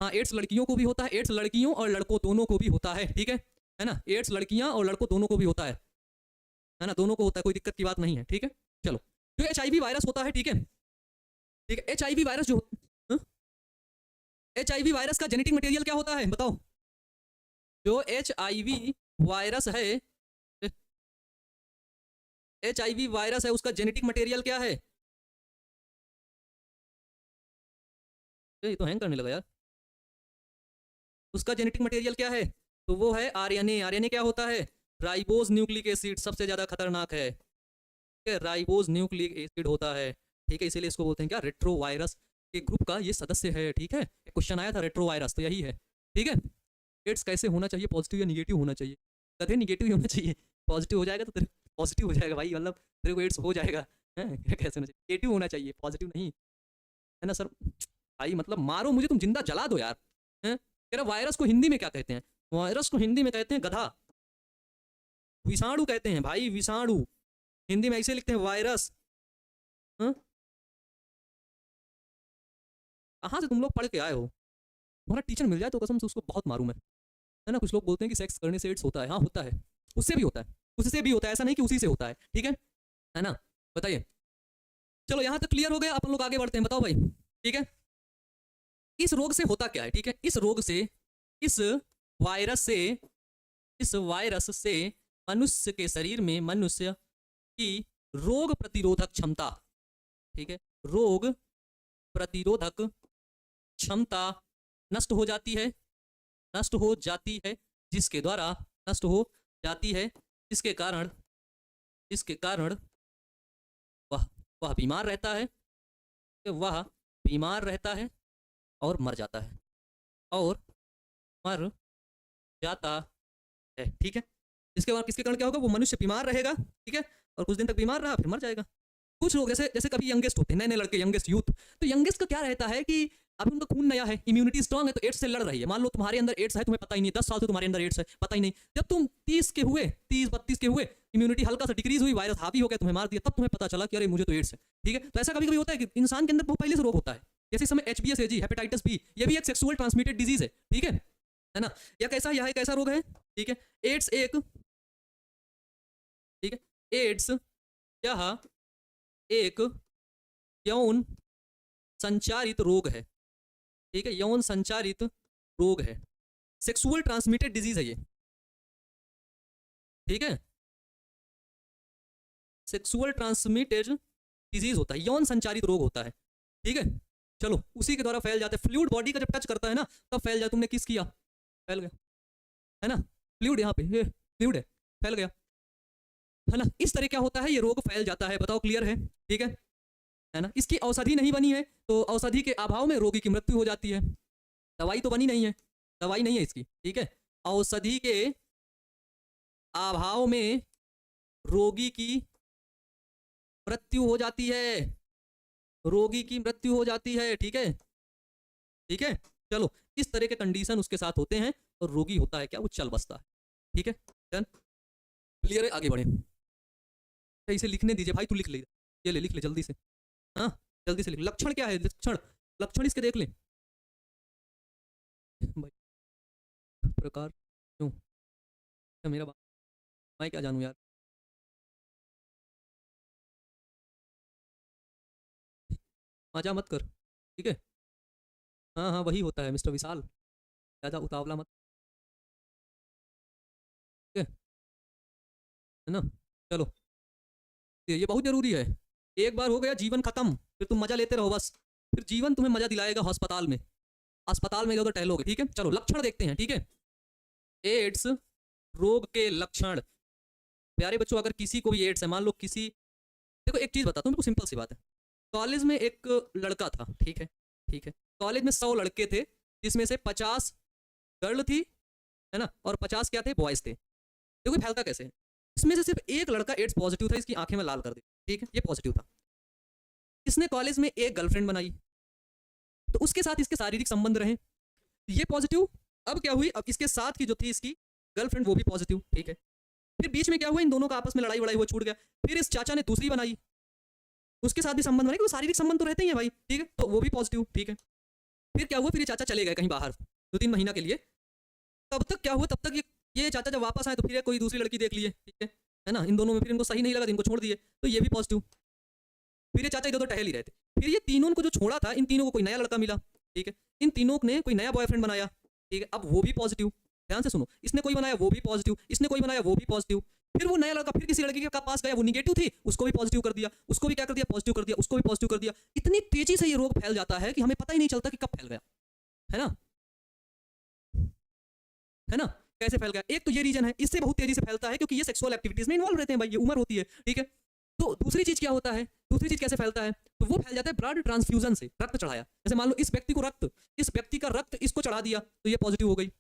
हाँ, एड्स लड़कियों को भी होता है, एड्स लड़कियों और लड़कों दोनों को भी होता है, ठीक है ना, एड्स लड़कियां और लड़कों दोनों को भी होता है ना, दोनों को होता है, कोई दिक्कत की बात नहीं है, ठीक है। चलो, जो HIV वायरस होता है, ठीक है, ठीक है, HIV वायरस जो, HIV वायरस का जेनेटिक मटेरियल क्या होता है बताओ, जो HIV वायरस है, HIV वायरस है, उसका जेनेटिक मटेरियल क्या है, ये तो हैंग करने लगा यार, उसका जेनेटिक मटेरियल क्या है, तो वो है RNA। RNA क्या होता है, राइबोज न्यूक्लिक एसिड, सबसे ज्यादा खतरनाक है, ठीक है, राइबोज न्यूक्लिक एसिड होता है, ठीक है, इसीलिए इसको बोलते हैं क्या, रेट्रो वायरस के ग्रुप का ये सदस्य है, ठीक है। क्वेश्चन आया था रेट्रो वायरस, तो यही है, ठीक है। एड्स कैसे होना चाहिए, पॉजिटिव या निगेटिव होना चाहिए, कदे निगेटिव ही होना चाहिए, पॉजिटिव हो जाएगा तो तेरे पॉजिटिव हो जाएगा भाई, मतलब तेरे को एड्स हो जाएगा, है कैसे होना चाहिए, निगेटिव होना चाहिए, पॉजिटिव नहीं, है ना सर। भाई मतलब मारो मुझे, तुम जिंदा जला दो यार, है, कह रहा वायरस को हिंदी में क्या कहते हैं, वायरस को हिंदी में कहते हैं गधा, विषाणु कहते हैं भाई, विषाणु, हिंदी में ऐसे लिखते हैं वायरस, हाँ? कहाँ से तुम लोग पढ़ के आए हो, तुम्हारा टीचर मिल जाए तो कसम से उसको बहुत मारूं मैं, है ना। कुछ लोग बोलते हैं कि सेक्स करने से एड्स होता है, हाँ होता है, उससे भी होता है, उससे भी होता है, ऐसा नहीं कि उसी से होता है, ठीक है ना, बताइए। चलो यहाँ तक क्लियर हो गया, अपन लोग आगे बढ़ते हैं, बताओ भाई, ठीक है। इस रोग से होता क्या है, ठीक है, इस रोग से, इस वायरस से, इस वायरस से मनुष्य के शरीर में, मनुष्य की रोग प्रतिरोधक क्षमता, ठीक है, रोग प्रतिरोधक क्षमता नष्ट हो जाती है, नष्ट हो जाती है, जिसके द्वारा नष्ट हो जाती है, जिसके कारण, जिसके कारण वह वह बीमार रहता है, वह बीमार रहता है और मर जाता है, और मर जाता है, ठीक है, इसके बाद किसके कारण क्या होगा, वो मनुष्य बीमार रहेगा, ठीक है, और कुछ दिन तक बीमार रहा फिर मर जाएगा। कुछ लोग जैसे जैसे कभी यंगेस्ट होते हैं, नए नए लड़के, यंगेस्ट यूथ, तो यंगेस्ट का क्या रहता है कि अभी उनका खून नया है, इम्यूनिटी स्ट्रांग है, तो एड्स से लड़ रही है। मान लो तुम्हारे अंदर एड्स है, तुम्हें पता ही नहीं, 10 साल से तुम्हारे अंदर एड्स है, पता ही नहीं। जब तुम 30 के हुए, 30-32 के हुए, इम्यूनिटी हल्का सा डिक्रीज हुई, वायरस हावी हो गया, तुम्हें मार दिया, तब तुम्हें पता चला कि अरे मुझे तो एड्स है, ठीक है। तो ऐसा कभी कभी होता है कि इंसान के अंदर बहुत पहले से रोग होता है, जैसे इस समय HBsAg, हेपेटाइटिस बी, ये भी एक सेक्सुअल ट्रांसमिटेड डिजीज है, ठीक है ना। या कैसा, यह एक ऐसा रोग है, ठीक है, एड्स एक, ठीक है, एड्स यह एक यौन संचारित रोग है, ठीक है, यौन संचारित रोग है, सेक्सुअल ट्रांसमिटेड डिजीज है ये, ठीक है, सेक्सुअल ट्रांसमिटेड डिजीज होता है, यौन संचारित रोग होता है, ठीक है। चलो, उसी के द्वारा फैल जाते हैं, फ्लूइड बॉडी का जब टच करता है ना तब फैल जाए। तुमने किस किया, फैल गया, है ना, फ्लूइड यहाँ पे, ये फ्लूइड है, फैल गया, है ना। इस तरह क्या होता है, ये रोग फैल जाता है, बताओ क्लियर है, ठीक है ना। इसकी औषधि नहीं बनी है, तो औषधि के अभाव में रोगी की मृत्यु हो जाती है। दवाई तो बनी नहीं है, दवाई नहीं है इसकी, ठीक है। औषधि के अभाव में रोगी की मृत्यु हो जाती है, रोगी की मृत्यु हो जाती है, ठीक है, ठीक है। चलो, इस तरह के कंडीशन उसके साथ होते हैं और रोगी होता है क्या, वो चल बसता है, ठीक है, डन, क्लियर है। आगे बढ़े, इसे लिखने दीजिए भाई, तू लिख ले, ये ले, लिख ले जल्दी से, हाँ जल्दी से लिख। लक्षण क्या है, लक्षण, लक्षण इसके देख ले भाई, प्रकार क्यों, क्या मेरा बात, मैं क्या जानूं यार, मजा मत कर, ठीक है। हाँ हाँ वही होता है मिस्टर विशाल, ज़्यादा उतावला मत, ठीक है ना। चलो, ये बहुत जरूरी है, एक बार हो गया जीवन खत्म, फिर तुम मजा लेते रहो बस, फिर जीवन तुम्हें मजा दिलाएगा अस्पताल में, अस्पताल में उधर टहलोगे, ठीक है। चलो लक्षण देखते हैं, ठीक है। एड्स रोग के लक्षण, प्यारे बच्चों, अगर किसी को भी एड्स है, मान लो किसी, देखो एक चीज बताता हूँ, बिल्कुल सिंपल सी बात है। कॉलेज में एक लड़का था, ठीक है, ठीक है, कॉलेज में 100 लड़के थे, जिसमें से 50 गर्ल थी, है ना, और 50 क्या थे, बॉयज थे। देखो ये फैलता कैसे है, इसमें से सिर्फ एक लड़का एड्स पॉजिटिव था, इसकी आंखें में लाल कर दी, ठीक है, ये पॉजिटिव था। इसने कॉलेज में एक गर्लफ्रेंड बनाई, तो उसके साथ इसके शारीरिक संबंध रहे, ये पॉजिटिव। अब क्या हुई, अब इसके साथ की जो थी इसकी गर्लफ्रेंड, वो भी पॉजिटिव, ठीक है। फिर बीच में क्या हुआ, इन दोनों का आपस में लड़ाई वड़ाई हुआ, छूट गया। फिर इस चाचा ने दूसरी बनाई, उसके साथ भी संबंध बने, क्योंकि शारीरिक संबंध तो रहते ही हैं भाई, ठीक है, तो वो भी पॉजिटिव, ठीक है। फिर क्या हुआ, फिर ये चाचा चले गए कहीं बाहर 2-3 महीना के लिए। तब तक क्या हुआ, तब तक ये चाचा जब वापस आए तो फिर कोई दूसरी लड़की देख लिए, ठीक है ना, इन दोनों में फिर इनको सही नहीं लगा, इनको छोड़ दिए, तो ये भी पॉजिटिव। फिर ये चाचा इधर उधर टहल ही रहे थे, फिर ये तीनों को जो छोड़ा था, इन तीनों को कोई नया लड़का मिला, ठीक है, इन तीनों ने कोई नया बॉयफ्रेंड बनाया, ठीक है, अब वो भी पॉजिटिव। ध्यान से सुनो, इसने कोई बनाया वो भी पॉजिटिव, इसने कोई बनाया वो भी पॉजिटिव। फिर वो नया लड़का फिर किसी लड़की के पास गया, वो निगेटिव थी, उसको भी पॉजिटिव कर दिया, उसको भी क्या कर दिया, पॉजिटिव कर दिया, उसको भी पॉजिटिव कर दिया। इतनी तेजी से ये रोग फैल जाता है कि हमें पता ही नहीं चलता कि कब फैल गया, है ना, है ना, कैसे फैल गया। एक तो ये रीजन है, इससे बहुत तेजी से फैलता है क्योंकि ये सेक्सुअल एक्टिविटीज में इन्वॉल्व रहते हैं भाई, ये उम्र होती है, ठीक है। तो दूसरी चीज क्या होता है, दूसरी चीज कैसे फैलता है, तो वो फैल जाता है ब्लड ट्रांसफ्यूजन से, रक्त चढ़ाया। जैसे मान लो इस व्यक्ति को रक्त, इस व्यक्ति का रक्त इसको चढ़ा दिया तो ये पॉजिटिव हो गई,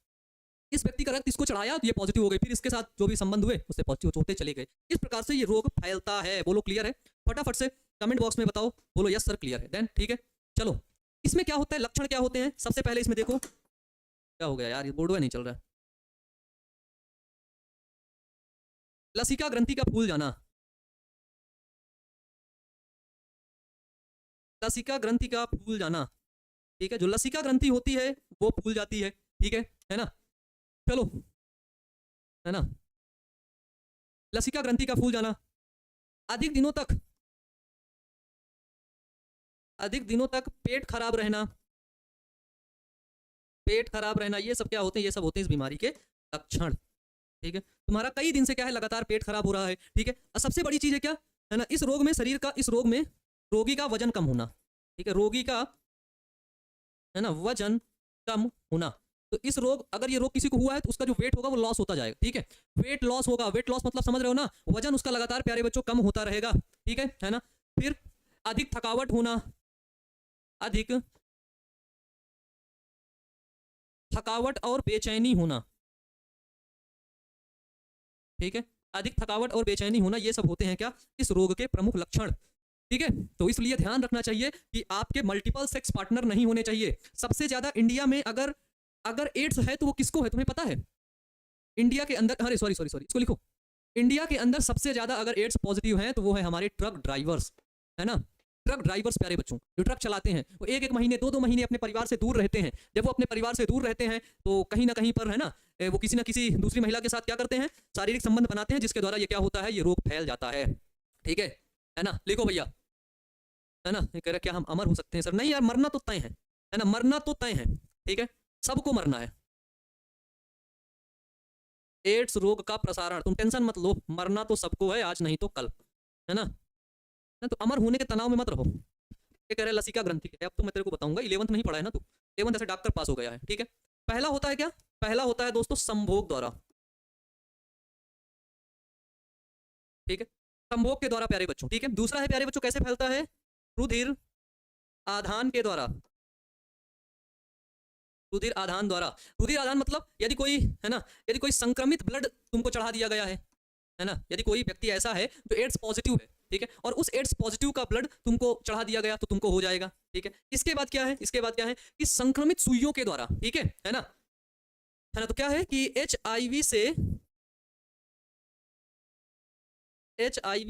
इस व्यक्ति का रक्त इसको चढ़ाया तो ये पॉजिटिव हो गई, फिर इसके साथ जो भी संबंध हुए उससे पॉजिटिव होते चले गए। इस प्रकार से ये रोग फैलता है। बोलो क्लियर है, फटाफट से कमेंट बॉक्स में बताओ, बोलो यस सर क्लियर है, देन ठीक है। चलो, इसमें क्या होता है, लक्षण क्या होते हैं, सबसे पहले इसमें देखो, क्या हो गया यार, ये बोर्ड नहीं चल रहा है, लसिका ग्रंथि का फूल जाना, लसिका ग्रंथि का फूल जाना, ठीक है, जो लसिका ग्रंथि होती है वो फूल जाती है ना। चलो, है ना, लसिका ग्रंथि का फूल जाना, अधिक दिनों तक, अधिक दिनों तक पेट खराब रहना, पेट खराब रहना, ये सब क्या होते हैं, ये सब होते हैं इस बीमारी के लक्षण, ठीक है। तुम्हारा कई दिन से क्या है, लगातार पेट खराब हो रहा है, ठीक है। और सबसे बड़ी चीज है क्या, है ना, इस रोग में शरीर का, इस रोग में रोगी का वजन कम होना, ठीक है, रोगी का, है ना, वजन कम होना। तो इस रोग, अगर ये रोग किसी को हुआ है तो उसका जो वेट होगा वो लॉस होता जाएगा, ठीक है, वेट लॉस होगा। वेट लॉस मतलब समझ रहे हो ना, वजन उसका लगातार प्यारे बच्चों कम होता रहेगा, ठीक है ना। फिर अधिक थकावट होना, अधिक थकावट और बेचैनी होना, ठीक है। अधिक थकावट और बेचैनी होना, ये सब होते हैं क्या, इस रोग के प्रमुख लक्षण। ठीक है, तो इसलिए ध्यान रखना चाहिए कि आपके मल्टीपल सेक्स पार्टनर नहीं होने चाहिए। सबसे ज्यादा इंडिया में अगर अगर एड्स है तो वो किसको है, तुम्हें पता है? इंडिया के अंदर, अरे सॉरी सॉरी सॉरी, इसको लिखो। इंडिया के अंदर सबसे ज्यादा अगर एड्स पॉजिटिव हैं तो वो है हमारे ट्रक ड्राइवर्स, है ना। ट्रक ड्राइवर्स प्यारे बच्चों, जो ट्रक चलाते हैं, वो एक एक महीने, दो दो महीने अपने परिवार से दूर रहते हैं। जब वो अपने परिवार से दूर रहते हैं तो कहीं ना कहीं पर, है ना, वो किसी ना किसी दूसरी महिला के साथ क्या करते हैं, शारीरिक संबंध बनाते हैं, जिसके द्वारा ये क्या होता है, ये रोग फैल जाता है। ठीक है ना, लिखो भैया, है ना। ये कह रहा क्या हम अमर हो सकते हैं सर? नहीं यार, मरना तो तय है ना, मरना तो तय है। ठीक है, सबको मरना है। एड्स रोग का प्रसारण, तुम टेंशन मत लो, मरना तो सबको है, आज नहीं तो कल, है ना। तो अमर होने के तनाव में मत रहो। ये कह रहे लसिका ग्रंथि है, अब तो मैं तेरे को बताऊंगा, 11th नहीं पढ़ा है ना तू, 11th ऐसे डॉक्टर पास हो गया है। ठीक है, पहला होता है क्या, पहला होता है दोस्तों संभोग द्वारा। ठीक है, संभोग के द्वारा प्यारे बच्चों। ठीक है, दूसरा है प्यारे बच्चों कैसे फैलता है, रुधिर आधान के द्वारा। रुधिर आधान द्वारा, रुधिर आधान मतलब यदि कोई, है ना, यदि कोई संक्रमित ब्लड तुमको चढ़ा दिया गया है ना, यदि कोई व्यक्ति ऐसा है जो एड्स पॉजिटिव है, ठीक है, और उस एड्स पॉजिटिव का ब्लड तुमको चढ़ा दिया गया तो तुमको हो जाएगा। ठीक है, इसके बाद क्या है, इसके बाद क्या है कि संक्रमित सुइयों के द्वारा। ठीक है ना, है ना। तो क्या है कि एचआईवी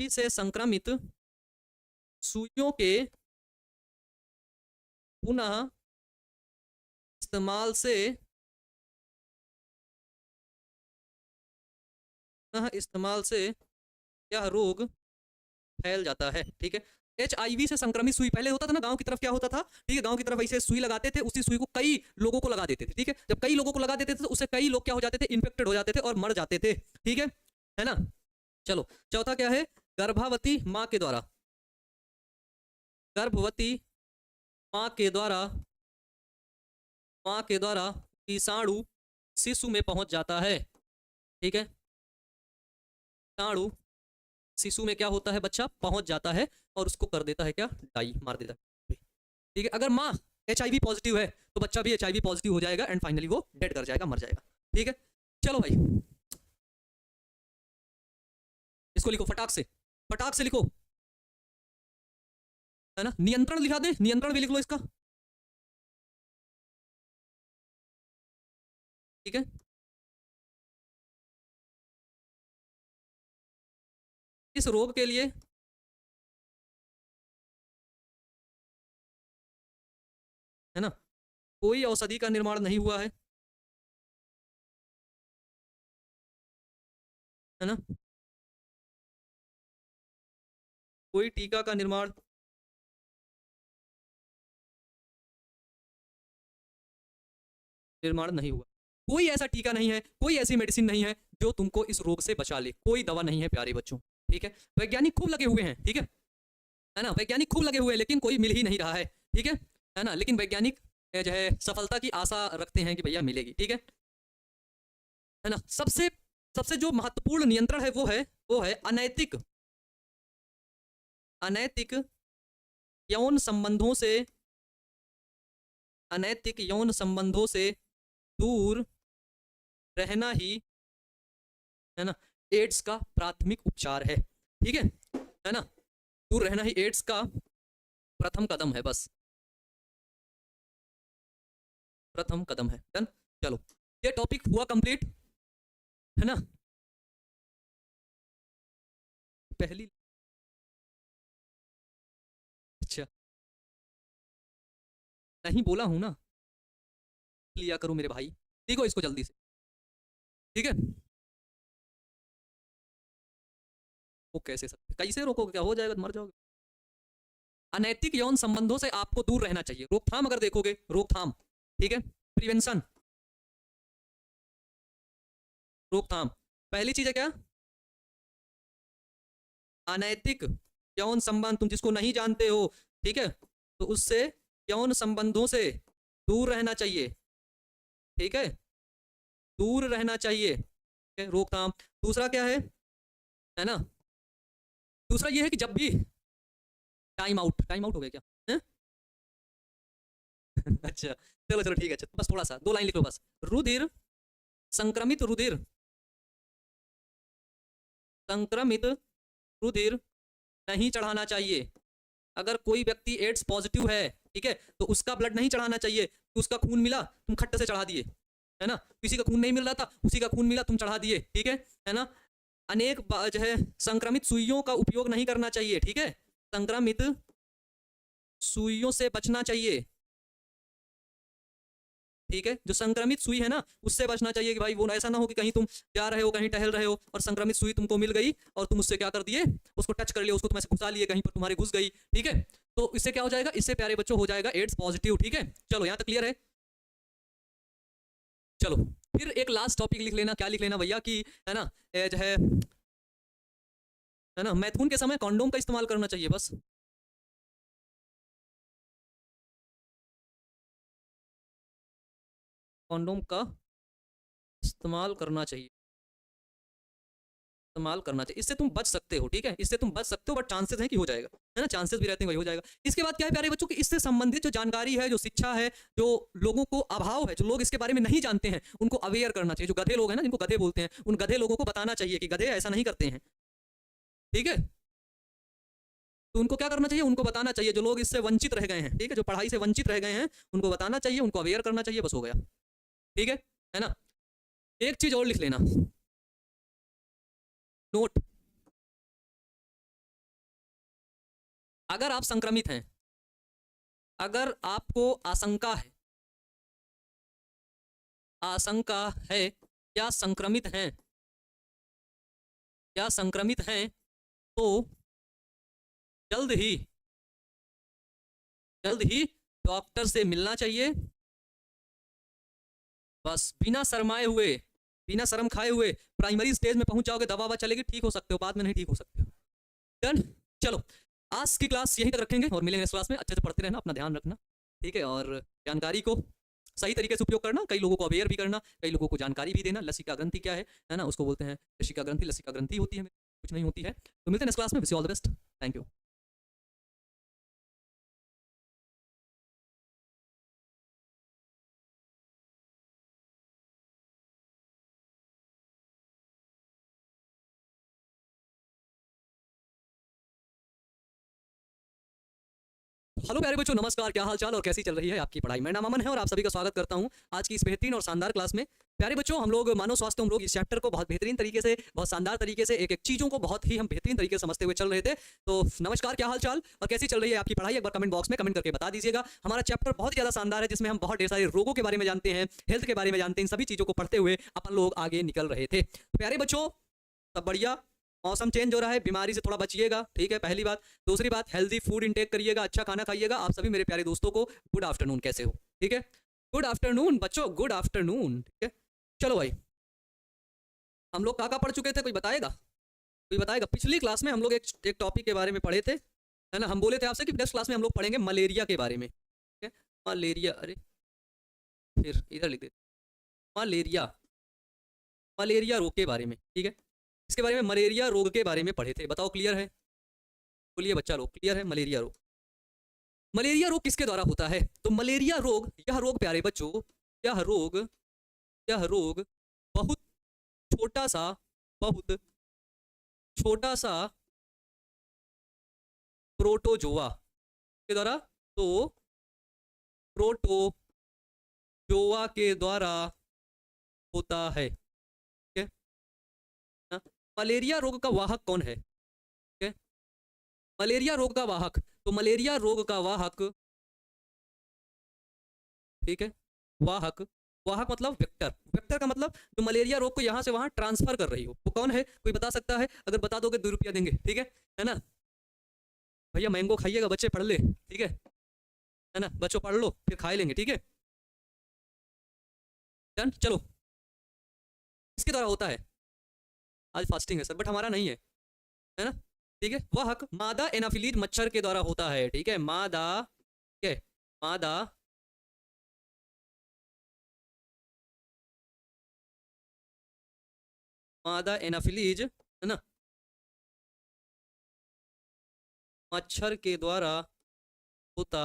से संक्रमित सुइयों के पुनः इस्तेमाल से, पुनः इस्तेमाल से यह रोग फैल जाता है। ठीक है, एचआईवी से संक्रमित सुई, पहले होता था ना गांव की तरफ, क्या होता था, ठीक है, गांव की तरफ ऐसे सुई लगाते थे, उसी सुई को कई लोगों को लगा देते थे। ठीक है, जब कई लोगों को लगा देते थे तो उससे कई लोग क्या हो जाते थे, इन्फेक्टेड हो जाते थे और मर जाते थे। ठीक है ना। चलो, चौथा क्या है, गर्भवती माँ के द्वारा, गर्भवती माँ के द्वारा, माँ के द्वारा विषाणु शिशु में पहुंच जाता है। ठीक है, विषाणु शिशु में क्या होता है बच्चा, पहुंच जाता है और उसको कर देता है क्या, डाई, मार देता है। ठीक है, अगर माँ एचआईवी पॉजिटिव है तो बच्चा भी एचआईवी पॉजिटिव हो जाएगा एंड फाइनली वो डेड कर जाएगा, मर जाएगा। ठीक है, चलो भाई, इसको लिखो फटाक से, फटाक से लिखो, है ना। नियंत्रण लिखा दे, नियंत्रण भी लिख लो इसका। ठीक है, इस रोग के लिए, है ना, कोई औषधि का निर्माण नहीं हुआ है ना, कोई टीका का निर्माण, निर्माण नहीं हुआ, कोई ऐसा टीका नहीं है, कोई ऐसी मेडिसिन नहीं है जो तुमको इस रोग से बचा ले, कोई दवा नहीं है प्यारे बच्चों। ठीक है, वैज्ञानिक खूब लगे हुए हैं, ठीक है ना, वैज्ञानिक खूब लगे हुए हैं लेकिन कोई मिल ही नहीं रहा है। ठीक है ना, लेकिन वैज्ञानिक जो है सफलता की आशा रखते हैं कि भैया मिलेगी। ठीक है ना। सबसे सबसे जो महत्वपूर्ण नियंत्रण है वो है अनैतिक, अनैतिक यौन संबंधों से, अनैतिक यौन संबंधों से दूर रहना ही, है ना, एड्स का प्राथमिक उपचार है। ठीक है ना, दूर रहना ही एड्स का प्रथम कदम है, बस प्रथम कदम है। डन, चलो, ये टॉपिक हुआ कंप्लीट, है ना। पहली, अच्छा, नहीं बोला हूं ना, लिया करो मेरे भाई, देखो इसको जल्दी से। ठीक है, वो कैसे सकते, कैसे रोकोगे, क्या हो जाएगा, मर जाओगे। अनैतिक यौन संबंधों से आपको दूर रहना चाहिए, रोकथाम अगर देखोगे, रोकथाम, ठीक है, प्रिवेंशन, रोकथाम, पहली चीज है क्या, अनैतिक यौन संबंध, तुम जिसको नहीं जानते हो, ठीक है, तो उससे यौन संबंधों से दूर रहना चाहिए। ठीक है, दूर रहना चाहिए, ठीक है, रोकथाम। दूसरा क्या है ना, दूसरा ये है कि जब भी, टाइम आउट, टाइम आउट हो गया क्या है? अच्छा, चलो चलो ठीक है, अच्छा, बस थोड़ा सा 2 लाइन लिख लो बस, रुधिर, संक्रमित रुधिर संक्रमित रुधिर नहीं चढ़ाना चाहिए। अगर कोई व्यक्ति एड्स पॉजिटिव है, ठीक है, तो उसका ब्लड नहीं चढ़ाना चाहिए। तो उसका खून मिला, तुम खट्ट से चढ़ा दिए, है ना। किसी का खून नहीं मिल रहा था, उसी का खून मिला, तुम चढ़ा दिए, ठीक है ना। अनेक जो है संक्रमित सुइयों का उपयोग नहीं करना चाहिए, ठीक है। संक्रमित सुइयों से बचना चाहिए, ठीक है। जो संक्रमित सुई है ना, उससे बचना चाहिए कि भाई वो ऐसा ना हो कि कहीं तुम जा रहे हो, कहीं टहल रहे हो और संक्रमित सुई तुमको मिल गई और तुम उससे क्या कर दिए, उसको टच कर लिया, उसको तुम ऐसे घुसा लिए, कहीं पर तुम्हारे घुस गई, ठीक है। तो इससे क्या हो जाएगा, इससे प्यारे बच्चों हो जाएगा एड्स पॉजिटिव, ठीक है। चलो यहाँ तक क्लियर है। चलो फिर एक लास्ट टॉपिक लिख लेना। क्या लिख लेना भैया कि है ना, जो है ना, मैथुन के समय कॉन्डोम का इस्तेमाल करना चाहिए बस। कॉन्डोम का इस्तेमाल करना चाहिए, इस्तेमाल करना चाहिए। इससे तुम बच सकते हो, ठीक है, इससे तुम बच सकते हो, बट चांसेस हैं कि हो जाएगा, है ना, चांसेस भी रहते हैं वही हो जाएगा। इसके बाद क्या है प्यारे बच्चों कि इससे संबंधित जो जानकारी है, जो शिक्षा है, जो लोगों को अभाव है, जो लोग इसके बारे में नहीं जानते हैं, उनको अवेयर करना चाहिए। जो गधे लोग हैं ना, जिनको गधे बोलते हैं, उन गधे लोगों को बताना चाहिए कि गधे ऐसा नहीं करते हैं, ठीक है। तो उनको क्या करना चाहिए, उनको बताना चाहिए। जो लोग इससे वंचित रह गए हैं, ठीक है, जो पढ़ाई से वंचित रह गए हैं, उनको बताना चाहिए, उनको अवेयर करना चाहिए, बस हो गया, ठीक है ना। एक चीज और लिख लेना, नोट। अगर आप संक्रमित हैं, अगर आपको आशंका है या संक्रमित हैं, तो जल्द ही डॉक्टर से मिलना चाहिए। बस बिना शर्माए हुए, बिना शर्म खाए हुए प्राइमरी स्टेज में पहुंच जाओगे, दवा चलेगी, ठीक हो सकते हो, बाद में नहीं ठीक हो सकते हो। डन। चलो आज की क्लास यहीं तक रखेंगे और मिलेंगे नेक्स्ट क्लास में। अच्छे से पढ़ते रहना, अपना ध्यान रखना, ठीक है, और जानकारी को सही तरीके से उपयोग करना। कई लोगों को अवेयर भी करना, कई लोगों को जानकारी भी देना। लसिका ग्रंथि क्या है ना, उसको बोलते हैं लसिका ग्रंथि। लसिका ग्रंथि होती है, कुछ नहीं होती है। तो मिलते हैं नेक्स्ट क्लास में। Wish you all the best, thank you. Hello प्यारे बच्चों, नमस्कार, क्या हाल चाल और कैसी चल रही है आपकी पढ़ाई। मेरा नाम अमन है और आप सभी का स्वागत करता हूं आज की इस बेहतरीन और शानदार क्लास में। प्यारे बच्चों, हम लोग मानव स्वास्थ्य, हम लोग इस चैप्टर को बहुत बेहतरीन तरीके से, बहुत शानदार तरीके से, एक एक चीज़ों को बहुत ही हम बेहतरीन तरीके से समझते हुए चल रहे थे। तो नमस्कार, क्या हाल चाल और कैसी चल रही है आपकी पढ़ाई, एक बार कमेंट बॉक्स में कमेंट करके बता दीजिएगा। हमारा चैप्टर बहुत ज़्यादा शानदार है, जिसमें हम बहुत ढेर सारे रोगों के बारे में जानते हैं, हेल्थ के बारे में जानते हैं। इन सभी चीज़ों को पढ़ते हुए अपन लोग आगे निकल रहे थे। तो प्यारे बच्चों, सब बढ़िया। मौसम चेंज हो रहा है, बीमारी से थोड़ा बचिएगा, ठीक है, पहली बात। दूसरी बात, हेल्दी फूड इंटेक करिएगा, अच्छा खाना खाइएगा। आप सभी मेरे प्यारे दोस्तों को गुड आफ्टरनून, कैसे हो, ठीक है। गुड आफ्टरनून बच्चों, गुड आफ्टरनून, ठीक है। चलो भाई, हम लोग कहाँ पढ़ चुके थे, कोई बताएगा, कोई बताएगा। पिछली क्लास में हम लोग एक टॉपिक के बारे में पढ़े थे, है ना। हम बोले थे आपसे कि नेक्स्ट क्लास में हम लोग पढ़ेंगे मलेरिया के बारे में, ठीक है। मलेरिया, अरे फिर इधर लिख दे, मलेरिया, मलेरिया रोग के बारे में, ठीक है। इसके बारे में, मलेरिया रोग के बारे में पढ़े थे। बताओ क्लियर है, बोलिए बच्चा लोग, क्लियर है। मलेरिया रोग, मलेरिया रोग किसके द्वारा होता है। तो मलेरिया रोग, यह रोग प्यारे बच्चों, यह रोग, यह रोग बहुत छोटा सा, बहुत छोटा सा प्रोटोजोआ के द्वारा, तो प्रोटोजोआ के द्वारा होता है, ठीक है ना? मलेरिया रोग का वाहक कौन है, ठीक है। मलेरिया रोग का वाहक, तो मलेरिया रोग का वाहक, ठीक है, वाहक, वाहक मतलब वेक्टर। वेक्टर का मतलब जो मलेरिया रोग को यहाँ से वहाँ ट्रांसफर कर रही हो, वो कौन है, कोई बता सकता है। अगर बता दोगे 2 रुपया देंगे, ठीक है ना। भैया मैंगो खाइएगा, बच्चे पढ़ ले, ठीक है ना। बच्चों पढ़ लो, फिर खा लेंगे, ठीक है। डन। चलो, इसके द्वारा होता है, आज फास्टिंग है सर, बट हमारा नहीं है ना, ठीक है। वाहक मादा एनाफिलीज मच्छर के द्वारा होता है, ठीक है। मादा, ठीक है, मादा मादा एनाफिलीज, है ना, मच्छर के द्वारा होता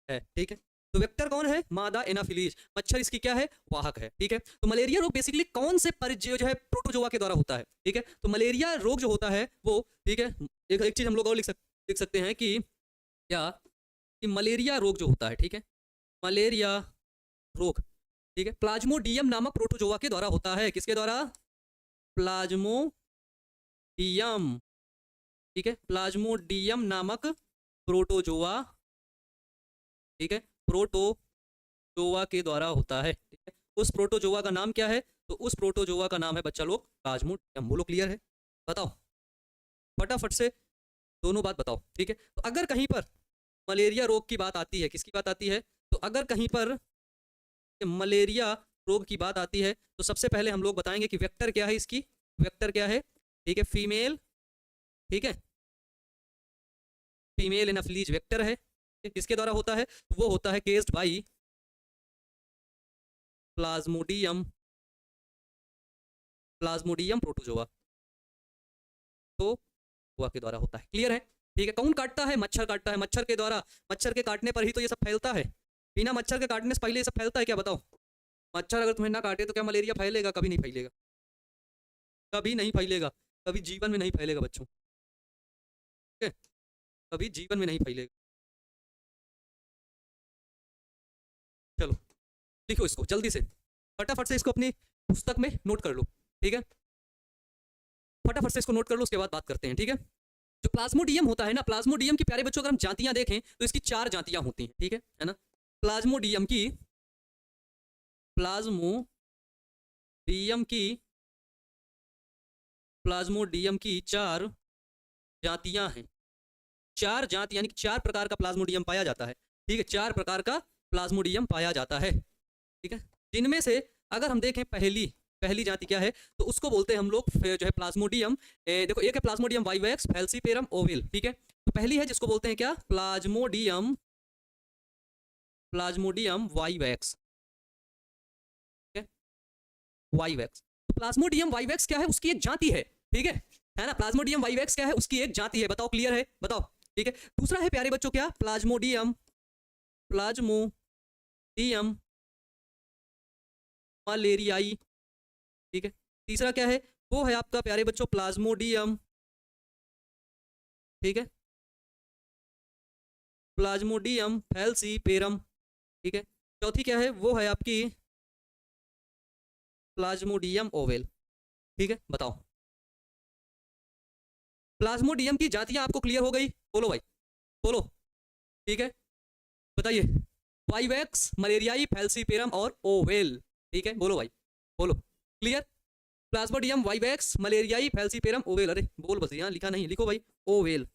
है, ठीक है। तो वेक्टर कौन है? मादा एनाफिलीज, मच्छर इसकी क्या है? वाहक है, ठीक है। तो मलेरिया रोग बेसिकली कौन से जो है प्रोटोजोआ के द्वारा होता है, ठीक है। तो मलेरिया रोग जो होता है वो, ठीक है, एक चीज हम लोग और लिख सकते हैं कि क्या, कि मलेरिया रोग जो होता है, ठीक है, मलेरिया रोग, ठीक है, प्लाज्मोडियम नामक प्रोटोजोआ के द्वारा होता है। किसके द्वारा? प्लाज्मोडियम, ठीक है, प्लाज्मोडियम नामक प्रोटोजोआ, ठीक है, प्रोटोजोआ के द्वारा होता है, ठीक है। उस प्रोटोजोआ का नाम क्या है? तो उस प्रोटोजोआ का नाम है बच्चा लोग प्लाज्मोडियम। बोलो क्लियर है? बताओ फटाफट से दोनों बात बताओ, ठीक है। तो अगर कहीं पर मलेरिया रोग की बात आती है, किसकी बात आती है? तो अगर कहीं पर मलेरिया रोग की बात आती है तो सबसे पहले हम लोग बताएंगे कि वेक्टर क्या है इसकी, वेक्टर क्या है, ठीक है, फीमेल, ठीक है, फीमेल एनाफिलीज वेक्टर है। किसके द्वारा होता है? वो होता है केस्ड बाई प्लाज्मोडियम, प्लाज्मोडियम प्रोटोजोआ, तो हुआ के द्वारा होता है। क्लियर है? ठीक है। कौन काटता है? मच्छर काटता है। मच्छर के द्वारा, मच्छर के काटने पर ही तो ये सब फैलता है। बिना मच्छर के काटने से पहले ये सब फैलता है क्या? बताओ। मच्छर अगर तुम्हें ना काटे तो क्या मलेरिया फैलेगा? कभी नहीं फैलेगा, कभी नहीं फैलेगा, कभी जीवन में नहीं फैलेगा बच्चों, ठीक है, कभी जीवन में नहीं फैलेगा। चलो लिखो इसको जल्दी से, फटाफट से इसको अपनी पुस्तक में नोट कर लो, ठीक है, फटाफट से इसको नोट कर लो, उसके बाद बात करते हैं, ठीक है। जो प्लाज्मोडियम होता है ना, प्लाज्मोडियम की प्यारे बच्चों अगर हम जातियां देखें तो इसकी 4 जातियां होती हैं, ठीक है ना। प्लाज्मोडियम की, प्लाज्मोडियम की, प्लाज्मोडियम की 4 जातियां हैं। 4 जाति यानी कि 4 प्रकार का प्लाज्मोडियम पाया जाता है, ठीक है, 4 प्रकार का प्लाज्मोडियम पाया जाता है, ठीक है। जिनमें से अगर हम देखें पहली जाति क्या है, तो उसको बोलते हैं हम लोग जो है प्लाज्मोडियम, देखो एक है प्लाज्मोडियम वाइवैक्स, फैल्सीपेरम ओवेल, ठीक है। तो पहली है जिसको बोलते हैं क्या? प्लाज्मोडियम, प्लाज्मोडियम वाइवैक्स, ठीक है, वाइवैक्स। तो प्लाज्मोडियम वाइवैक्स क्या है? उसकी एक जाति है, ठीक है ना। प्लाज्मोडियम वाइवैक्स क्या है? उसकी एक जाति है। बताओ क्लियर है? बताओ, ठीक है। दूसरा है प्यारे बच्चों क्या? प्लाज्मोडियम, प्लाज्मोडियम मलेरियाई, ठीक है। तीसरा क्या है? वो है आपका प्यारे बच्चों प्लाज्मोडियम, ठीक है, प्लाज्मोडियम फैल्सीपेरम, ठीक है। चौथी क्या है? वो है आपकी प्लाज्मोडियम ओवेल, ठीक है। बताओ, प्लाज्मोडियम की जातियां आपको क्लियर हो गई? बोलो भाई, बोलो, ठीक है, बताइए। वाइवैक्स, मलेरियाई, फैल्सीपेरम और ओवेल, ठीक है, बोलो भाई, बोलो, clear. Plasmodium vivax, malariae, falciparum ovale, अरे बोल बस, यहाँ लिखा नहीं, लिखो भाई, ओवेल।